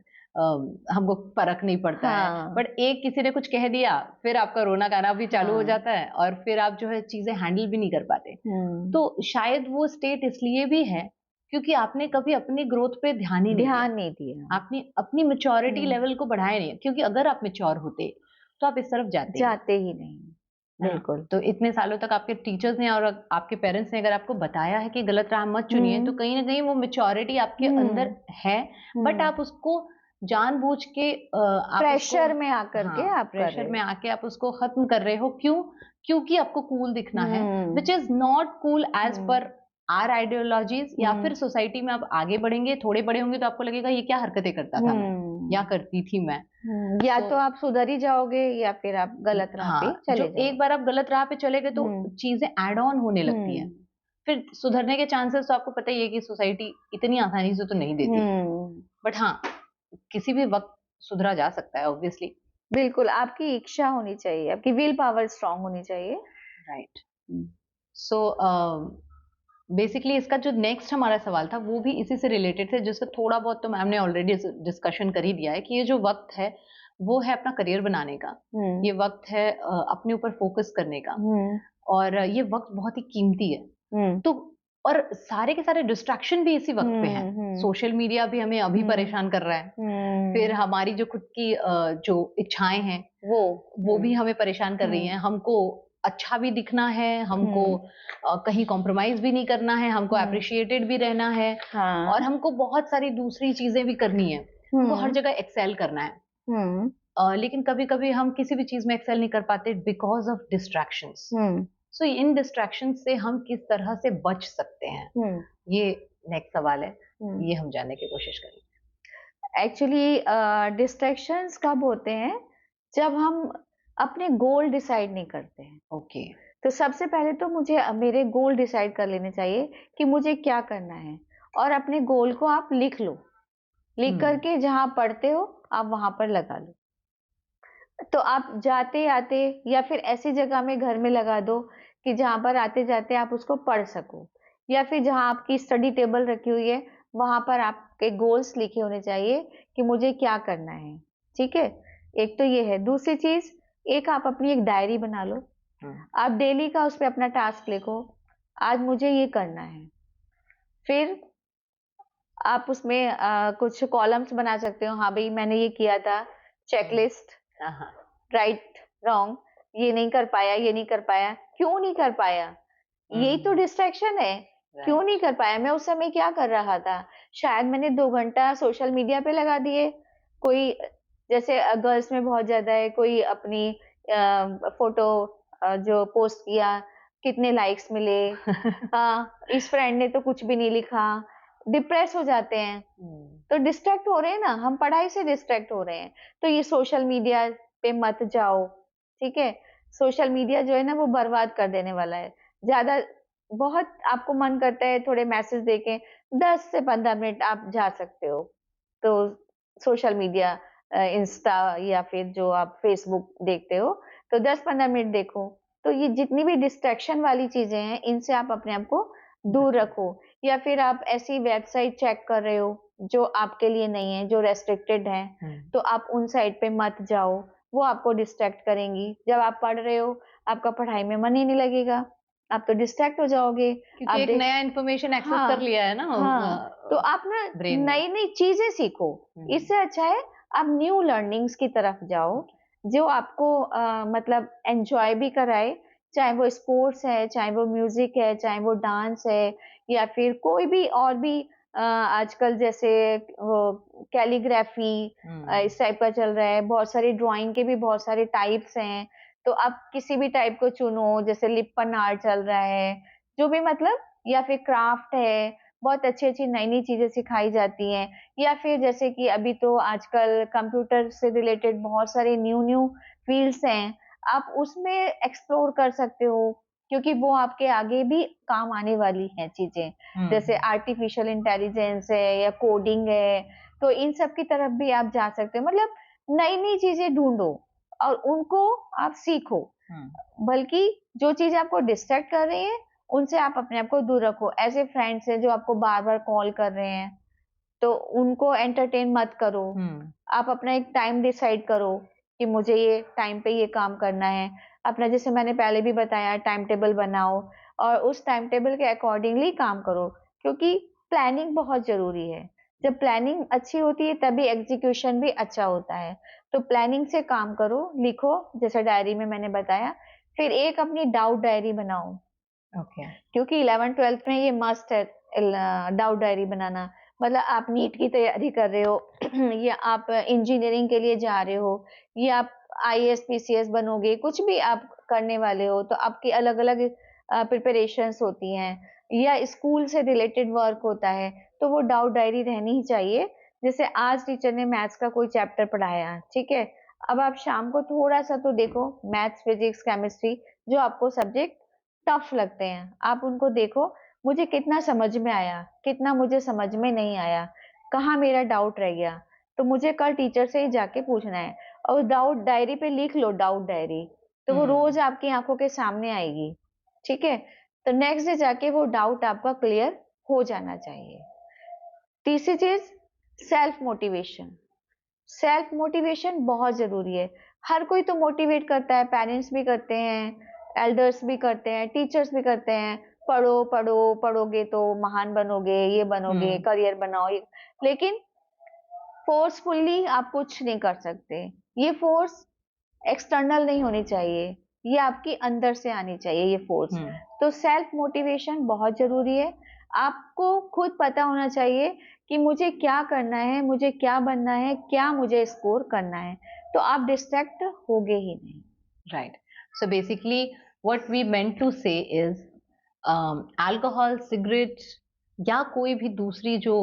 हमको फ़र्क नहीं पड़ता है। हाँ। बट एक किसी ने कुछ कह दिया, फिर आपका रोना गाना भी चालू हो हाँ। जाता है और फिर आप जो है चीज़ें हैंडल भी नहीं कर पाते। हुँ। तो शायद वो स्टेट इसलिए भी है क्योंकि आपने कभी अपनी ग्रोथ पे ध्यान ही नहीं दिया। ध्यान नहीं दिया। आपने अपनी मैच्योरिटी हुँ। लेवल को बढ़ाया नहीं, क्योंकि अगर आप मैच्योर होते, तो आप इस तरफ जाते ही नहीं। जाते ही नहीं। है ना? बिल्कुल। तो इतने सालों तक आपके टीचर्स ने और आपके पेरेंट्स ने अगर आपको बताया है कि गलत राह मत चुनिए, तो हुँ, कहीं न कहीं वो मैच्योरिटी आपके अंदर हुँ, है, बट हुँ। आप उसको जानबूझ के आप उसको, प्रेशर में आकर के हाँ, आप कर प्रेशर रहे में हो। आके आप उसको खत्म कर रहे हो। क्यों? क्योंकि आपको कूल दिखना है, hmm, which is not cool as hmm, per our ideologies, या हुँ, फिर सोसाइटी में आप आगे बढ़ेंगे, थोड़े बड़े होंगे तो आपको लगेगा ये क्या हरकतें करता था मैं, या हुँ, करती थी मैं। या सो तो आप सुधर ही जाओगे, या फिर आप गलत राह पे हाँ, जो चले एक जाओगे। बार आप गलत राह पे चले गए तो हुँ, चीज़ें ऐड ऑन होने लगती हैं। हुँ, फिर सुधरने के चांसेस तो आपको पता ही है कि सोसाइटी इतनी आसानी से तो नहीं देती। हुँ। बट हाँ, किसी भी वक़्त सुधरा जा सकता है ऑब्वियसली। बिल्कुल, आपकी इच्छा होनी चाहिए, आपकी विल पावर स्ट्रॉन्ग होनी चाहिए। राइट। हुँ। सो बेसिकली इसका जो नेक्स्ट हमारा सवाल था वो भी इसी से रिलेटेड है, जिससे थोड़ा बहुत तो मैम ने ऑलरेडी डिस्कशन कर ही दिया है कि ये जो वक़्त है, वो है अपना करियर बनाने का। हुँ, ये वक़्त है अपने ऊपर फ़ोकस करने का, हुँ, और ये वक़्त बहुत ही कीमती है। हुँ, तो और सारे के सारे डिस्ट्रैक्शन भी इसी वक़्त पे हैं। हुँ, हुँ, सोशल मीडिया भी हमें अभी हुँ, परेशान कर रहा है। फिर हुँ, हमारी जो खुद की जो इच्छाएँ हैं, वो, वो हुँ, भी हमें परेशान कर रही हुँ, हैं। हमको अच्छा भी दिखना है, हमको हुँ, कहीं कॉम्प्रोमाइज़ भी नहीं करना है, हमको हुँ, एप्रिशिएटेड भी रहना है, हाँ, और हमको बहुत सारी दूसरी चीज़ें भी करनी है। हमको हर हुँ, जगह एक्सेल करना है। हुँ, लेकिन कभी-कभी हम किसी भी चीज़ में एक्सेल नहीं कर पाते because of distractions. Hmm, so in distraction से हम किस तरह से बच सकते हैं? हुँ, ये नेक्स्ट सवाल है। हुँ। ये हम जानने की कोशिश करेंगे। एक्चुअली डिस्ट्रैक्शंस कब होते हैं? जब हम अपने गोल डिसाइड नहीं करते हैं। ओके। तो सबसे पहले तो मुझे मेरे गोल डिसाइड कर लेने चाहिए कि मुझे क्या करना है, और अपने गोल को आप लिख लो। लिख हुँ, करके जहाँ पढ़ते हो, आप वहाँ पर लगा लो। तो आप जाते-आते या फिर ऐसी जगह में घर में लगा दो कि जहाँ पर आते जाते आप उसको पढ़ सको, या फिर जहाँ आपकी स्टडी टेबल रखी हुई है वहां पर आपके गोल्स लिखे होने चाहिए कि मुझे क्या करना है। ठीक है, एक तो ये है। दूसरी चीज, एक आप अपनी एक डायरी बना लो। आप डेली का उस पे अपना टास्क लिखो, आज मुझे ये करना है। फिर आप उसमें कुछ कॉलम्स बना सकते हो। हाँ भाई, मैंने ये किया था, चेकलिस्ट, राइट रॉन्ग, ये नहीं कर पाया, ये नहीं कर पाया, क्यों नहीं कर पाया, यही तो डिस्ट्रैक्शन है। क्यों नहीं कर पाया, मैं उस समय क्या कर रहा था, शायद मैंने 2 घंटा सोशल मीडिया पे लगा दिए। कोई, जैसे गर्ल्स में बहुत ज्यादा है, कोई अपनी फोटो जो पोस्ट किया, कितने लाइक्स मिले, हाँ इस फ्रेंड ने तो कुछ भी नहीं लिखा, डिप्रेस हो जाते हैं। तो डिस्ट्रैक्ट हो रहे हैं ना, हम पढ़ाई से डिस्ट्रैक्ट हो रहे हैं। तो ये सोशल मीडिया पे मत जाओ, ठीक है। सोशल मीडिया जो है ना वो बर्बाद कर देने वाला है। ज्यादा, बहुत आपको मन करता है थोड़े मैसेज देखें, 10 से 15 मिनट आप जा सकते हो। तो सोशल मीडिया, इंस्टा या फिर जो आप फेसबुक देखते हो, तो 10-15 मिनट देखो। तो ये जितनी भी डिस्ट्रैक्शन वाली चीजें हैं, इनसे आप अपने आप को दूर रखो। या फिर आप ऐसी वेबसाइट चेक कर रहे हो जो आपके लिए नहीं है, जो रेस्ट्रिक्टेड है, तो आप उन साइट पे मत जाओ, वो आपको डिस्ट्रैक्ट करेंगी। जब आप पढ़ रहे हो, आपका पढ़ाई में मन ही नहीं लगेगा, आप तो डिस्ट्रैक्ट हो जाओगे। क्योंकि आप एक नया इन्फॉर्मेशन एक्सेस कर हाँ, लिया है ना हाँ, तो आप ना ब्रेन में। नई नई चीजें सीखो। इससे अच्छा है आप न्यू लर्निंग्स की तरफ जाओ, जो आपको मतलब एंजॉय भी कराए, चाहे वो स्पोर्ट्स है, चाहे वो म्यूजिक है, चाहे वो डांस है, या फिर कोई भी और भी आजकल जैसे वो कैलीग्राफी इस टाइप का चल रहा है। बहुत सारी ड्राइंग के भी बहुत सारे टाइप्स हैं, तो आप किसी भी टाइप को चुनो। जैसे लिपन आर्ट चल रहा है, जो भी मतलब, या फिर क्राफ्ट है, बहुत अच्छी-अच्छी नई-नई चीज़ें सिखाई जाती हैं। या फिर जैसे कि अभी तो आजकल कंप्यूटर से रिलेटेड बहुत सारे न्यू-न्यू फ़ील्ड्स हैं, आप उसमें एक्सप्लोर कर सकते हो, क्योंकि वो आपके आगे भी काम आने वाली हैं चीज़ें। जैसे आर्टिफ़िशियल इंटेलिजेंस है या कोडिंग है, तो इन सब की तरफ भी आप जा सकते हो। मतलब नई-नई चीज़ें ढूँढो और उनको आप सीखो। बल्कि जो चीज़ें आपको डिस्ट्रैक्ट कर रही हैं, उनसे आप अपने आप को दूर रखो। ऐसे फ्रेंड्स हैं जो आपको बार-बार कॉल कर रहे हैं, तो उनको एंटरटेन मत करो। आप अपना एक टाइम डिसाइड करो कि मुझे ये टाइम पे ये काम करना है। अपना, जैसे मैंने पहले भी बताया, टाइम टेबल बनाओ और उस टाइम टेबल के अकॉर्डिंगली काम करो, क्योंकि प्लानिंग बहुत ज़रूरी है। जब प्लानिंग अच्छी होती है तभी एग्ज़ीक्यूशन भी अच्छा होता है। तो प्लानिंग से काम करो, लिखो, जैसे डायरी में मैंने बताया। फिर एक अपनी डाउट डायरी बनाओ। क्योंकि 11th-12th में ये मस्ट है, डाउट डायरी बनाना। मतलब आप नीट की तैयारी कर रहे हो या आप इंजीनियरिंग के लिए जा रहे हो, या आप आईएएस पीसीएस बनोगे, कुछ भी आप करने वाले हो, तो आपकी अलग अलग प्रिपरेशंस होती हैं, या स्कूल से रिलेटेड वर्क होता है, तो वो डाउट डायरी रहनी ही चाहिए। जैसे आज टीचर ने मैथ्स का कोई चैप्टर पढ़ाया, ठीक है, अब आप शाम को थोड़ा सा तो देखो, मैथ्स, फिजिक्स, केमिस्ट्री, जो आपको सब्जेक्ट टफ लगते हैं, आप उनको देखो, मुझे कितना समझ में आया, कितना मुझे समझ में नहीं आया, कहाँ मेरा डाउट रह गया, तो मुझे कल टीचर से ही जाके पूछना है। और डाउट डायरी पे लिख लो, डाउट डायरी, तो वो रोज आपकी आंखों के सामने आएगी। ठीक है, तो नेक्स्ट डे जाके वो डाउट आपका क्लियर हो जाना चाहिए। तीसरी चीज, सेल्फ मोटिवेशन। सेल्फ मोटिवेशन बहुत जरूरी है। हर कोई तो मोटिवेट करता है, पेरेंट्स भी करते हैं, एल्डर्स भी करते हैं, टीचर्स भी करते हैं, पढ़ो पढ़ो, पढ़ोगे तो महान बनोगे, ये बनोगे, करियर बनाओ, लेकिन फोर्सफुली आप कुछ नहीं कर सकते। ये फोर्स एक्सटर्नल नहीं होनी चाहिए, ये आपकी अंदर से आनी चाहिए ये फोर्स। तो सेल्फ मोटिवेशन बहुत जरूरी है। आपको खुद पता होना चाहिए कि मुझे क्या करना है, मुझे क्या बनना है, क्या मुझे स्कोर करना है, तो आप डिस्ट्रैक्ट होगे ही नहीं। Right, so basically what we meant to say is alcohol, cigarette या कोई भी दूसरी जो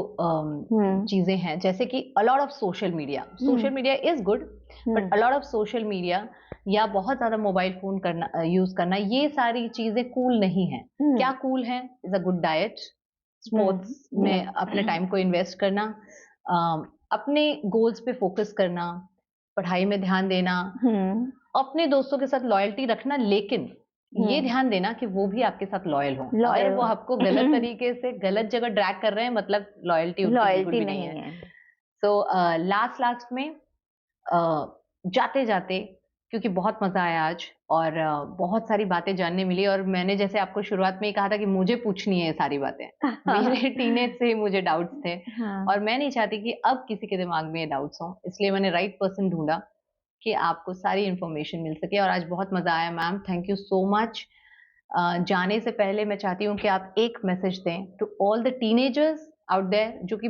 चीजें हैं, जैसे कि a lot of social media is good, but a lot of social media या बहुत ज्यादा मोबाइल फोन करना, यूज करना, ये सारी चीजें कूल नहीं है। क्या कूल है? Is a good diet, sports में अपने टाइम को इन्वेस्ट करना, अपने गोल्स पे फोकस करना, पढ़ाई में ध्यान देना, अपने दोस्तों के साथ लॉयल्टी रखना, लेकिन ये ध्यान देना कि वो भी आपके साथ लॉयल हो। अगर लॉयल वो आपको गलत तरीके से गलत जगह ड्रैग कर रहे हैं, मतलब लॉयल्टी उनकी बिल्कुल लॉयल्टी भी नहीं नहीं है। है। सो लास्ट में जाते जाते, क्योंकि बहुत मजा आया आज और बहुत सारी बातें जानने मिली, और मैंने जैसे आपको शुरुआत में ही कहा था कि मुझे पूछनी है ये सारी बातें। मेरे टीनेज से ही मुझे डाउट्स थे हाँ। और मैं नहीं चाहती कि अब किसी के दिमाग में ये डाउट्स हों, इसलिए मैंने राइट पर्सन ढूंढा कि आपको सारी इंफॉर्मेशन मिल सके। और आज बहुत मजा आया ma'am, thank you so much. जाने से पहले मैं चाहती हूँ कि आप एक मैसेज दें to all the teenagers out there, जो कि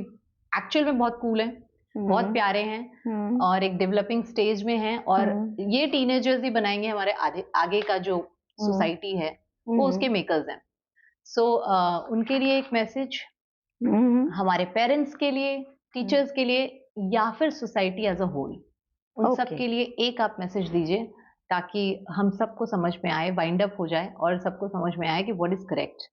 एक्चुअल में बहुत कूल हैं, बहुत प्यारे हैं और एक डेवलपिंग स्टेज में हैं, और ये टीनेजर्स ही बनाएंगे हमारे आगे का जो सोसाइटी है, वो उसके मेकर्स हैं। सो उनके लिए एक मैसेज, हमारे पेरेंट्स के लिए, टीचर्स के लिए, या फिर सोसाइटी एज अ होल, उन सब के लिए एक आप मैसेज दीजिए ताकि हम सबको समझ में आए, वाइंड अप हो जाए और सबको समझ में आए कि व्हाट इज करेक्ट।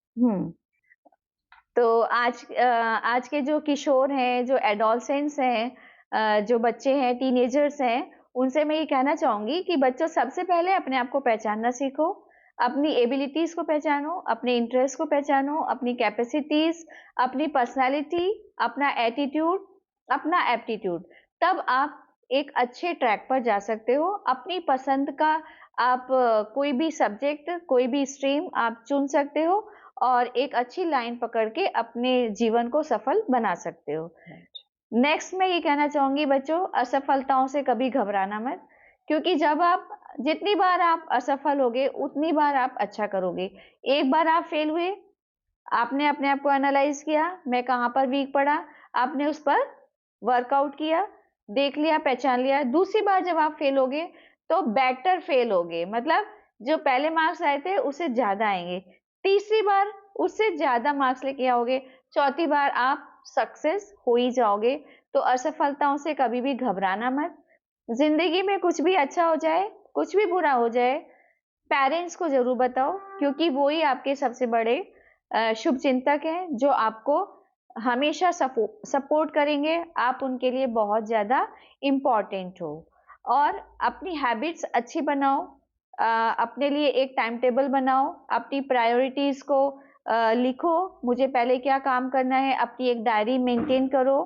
तो आज के जो किशोर हैं, जो एडोलसेंट्स हैं, जो बच्चे हैं, टीनेजर्स हैं, उनसे मैं ये कहना चाहूँगी कि बच्चों, सबसे पहले अपने आप को पहचानना सीखो, अपनी एबिलिटीज़ को पहचानो, अपने इंटरेस्ट को पहचानो, अपनी कैपेसिटीज़, अपनी पर्सनैलिटी, अपना एटीट्यूड, अपना एप्टीट्यूड। तब आप एक अच्छे ट्रैक पर जा सकते हो। अपनी पसंद का आप कोई भी सब्जेक्ट, कोई भी स्ट्रीम आप चुन सकते हो और एक अच्छी लाइन पकड़ के अपने जीवन को सफल बना सकते हो। नेक्स्ट मैं ये कहना चाहूँगी बच्चों, असफलताओं से कभी घबराना मत, क्योंकि जितनी बार आप असफल होगे, उतनी बार आप अच्छा करोगे। एक बार आप फेल हुए, आपने अपने आप को एनालाइज़ किया, मैं कहाँ पर वीक पड़ा, आपने उस पर वर्कआउट किया, देख लिया, पहचान लिया। दूसरी बार जब आप फेल होगे, तो बेटर फेल होगे, मतलब जो पहले मार्क्स आए थे, उससे ज़्यादा आएँगे। तीसरी बार उससे ज़्यादा मार्क्स लेके आओगे, चौथी बार आप सक्सेस हो ही जाओगे। तो असफलताओं से कभी भी घबराना मत। ज़िंदगी में कुछ भी अच्छा हो जाए, कुछ भी बुरा हो जाए, पेरेंट्स को ज़रूर बताओ, क्योंकि वो ही आपके सबसे बड़े शुभचिंतक हैं, जो आपको हमेशा सपोर्ट करेंगे। आप उनके लिए बहुत ज़्यादा इम्पोर्टेंट हो। और अपनी हैबिट्स अच्छी बनाओ, अपने लिए एक टाइम टेबल बनाओ, अपनी प्रायोरिटीज़ को लिखो, मुझे पहले क्या काम करना है, अपनी एक डायरी मेंटेन करो।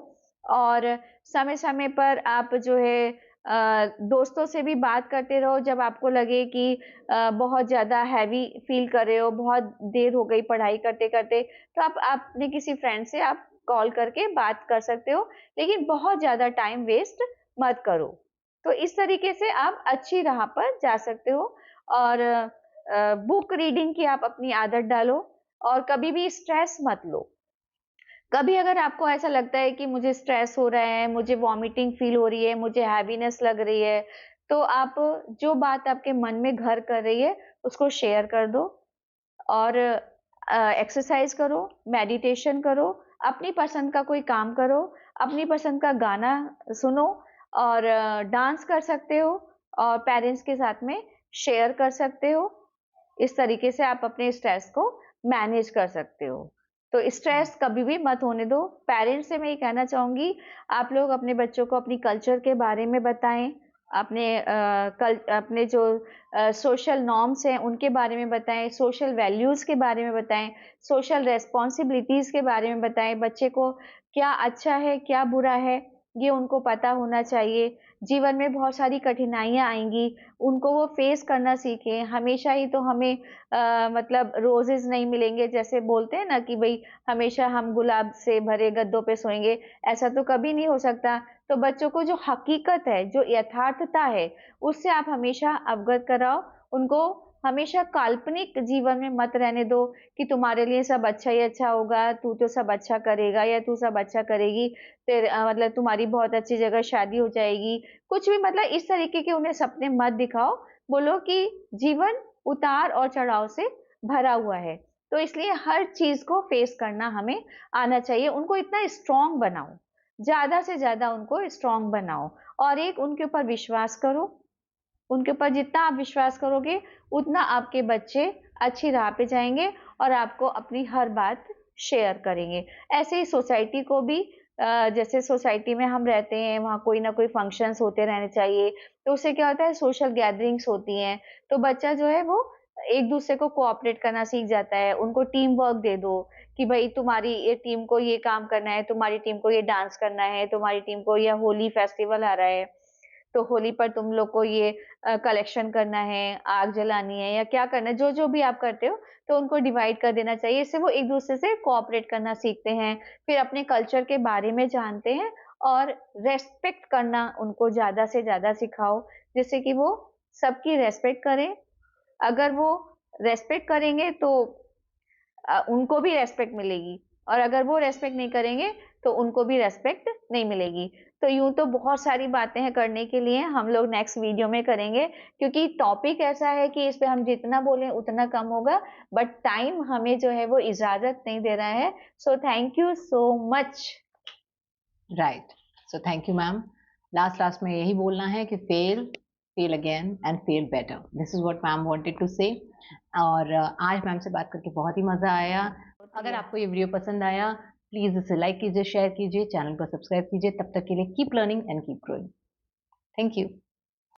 और समय-समय पर आप जो है दोस्तों से भी बात करते रहो, जब आपको लगे कि बहुत ज़्यादा हैवी फ़ील कर रहे हो, बहुत देर हो गई पढ़ाई करते-करते, तो आप अपने किसी फ्रेंड से आप कॉल करके बात कर सकते हो, लेकिन बहुत ज़्यादा टाइम वेस्ट मत करो। तो इस तरीके से आप अच्छी राह पर जा सकते हो। और बुक रीडिंग की आप अपनी आदत डालो और कभी भी स्ट्रेस मत लो। कभी अगर आपको ऐसा लगता है कि मुझे स्ट्रेस हो रहा है, मुझे वॉमिटिंग फील हो रही है, मुझे हैवीनेस लग रही है, तो आप जो बात आपके मन में घर कर रही है, उसको शेयर कर दो। और एक्सरसाइज करो, मेडिटेशन करो, अपनी पसंद का कोई काम करो, अपनी पसंद का गाना सुनो और डांस कर सकते हो और पेरेंट्स के साथ में शेयर कर सकते हो। इस तरीके से आप अपने स्ट्रेस को मैनेज कर सकते हो। तो स्ट्रेस कभी भी मत होने दो। पेरेंट्स से मैं ये कहना चाहूँगी, आप लोग अपने बच्चों को अपनी कल्चर के बारे में बताएँ, अपने जो सोशल नॉर्म्स हैं उनके बारे में बताएँ, सोशल वैल्यूज़ के बारे में बताएँ, सोशल रिस्पॉन्सिबिलिटीज़ के बारे में बताएँ। बच्चे को क्या अच्छा है, क्या बुरा है, ये उनको पता होना चाहिए। जीवन में बहुत सारी कठिनाइयाँ आएँगी, उनको वो फेस करना सीखें। हमेशा ही तो हमें मतलब रोज़ेज़ नहीं मिलेंगे, जैसे बोलते हैं ना कि भई हमेशा हम गुलाब से भरे गद्दों पे सोएँगे, ऐसा तो कभी नहीं हो सकता। तो बच्चों को जो हकीकत है, जो यथार्थता है, उससे आप हमेशा अवगत कराओ। उनको हमेशा काल्पनिक जीवन में मत रहने दो कि तुम्हारे लिए सब अच्छा ही अच्छा होगा, तू तो सब अच्छा करेगा या तू सब अच्छा करेगी, मतलब तुम्हारी बहुत अच्छी जगह शादी हो जाएगी। कुछ भी मतलब इस तरीके के उन्हें सपने मत दिखाओ। बोलो कि जीवन उतार और चढ़ाव से भरा हुआ है, तो इसलिए हर चीज़ को फेस करना हमें आना चाहिए। उनको इतना स्ट्रॉन्ग बनाओ, ज़्यादा से ज़्यादा उनको स्ट्रॉन्ग बनाओ और एक उनके ऊपर विश्वास करो। उनके ऊपर जितना आप विश्वास करोगे, उतना आपके बच्चे अच्छी राह पे जाएँगे और आपको अपनी हर बात शेयर करेंगे। ऐसे ही सोसाइटी को भी जैसे सोसाइटी में हम रहते हैं, वहाँ कोई ना कोई फंक्शंस होते रहने चाहिए, तो उससे क्या होता है, सोशल गैदरिंग्स होती हैं, तो बच्चा जो है वो एक दूसरे को कोऑपरेट करना सीख जाता है, उनको टीम वर्क दे दो कि भाई तुम्हारी ये टीम को ये काम करना है, तुम्हारी टीम को ये डांस करना है, तुम्हारी टीम को ये होली फेस्टिवल आ रहा है, तो होली पर तुम लोग को ये कलेक्शन करना है, आग जलानी है या क्या करना है, जो-जो भी आप करते हो, तो उनको डिवाइड कर देना चाहिए। इससे वो एक-दूसरे से कोऑपरेट करना सीखते हैं, फिर अपने कल्चर के बारे में जानते हैं और रेस्पेक्ट करना उनको ज़्यादा से ज़्यादा सिखाओ, जिससे कि वो सबकी रेस्पेक्ट करें। अगर वो रेस्पेक्ट करेंगे तो उनको भी रेस्पेक्ट मिलेगी और अगर वो रेस्पेक्ट नहीं करेंगे तो उनको भी रेस्पेक्ट नहीं मिलेगी। तो यूँ तो बहुत सारी बातें हैं करने के लिए, हम लोग नेक्स्ट वीडियो में करेंगे क्योंकि टॉपिक ऐसा है कि इस पे हम जितना बोलें उतना कम होगा, बट टाइम हमें जो है वो इजाज़त नहीं दे रहा है। So thank you so much. Right, so thank you ma'am. Last में यही बोलना है कि fail again and fail better, this is what ma'am wanted to say. और आज मैम से बात करके बहुत ही मजा आया। अगर आपको ये वीडियो पसंद आया, प्लीज इसे लाइक कीजिए, शेयर कीजिए, चैनल को सब्सक्राइब कीजिए। तब तक के लिए keep learning and keep growing. Thank you.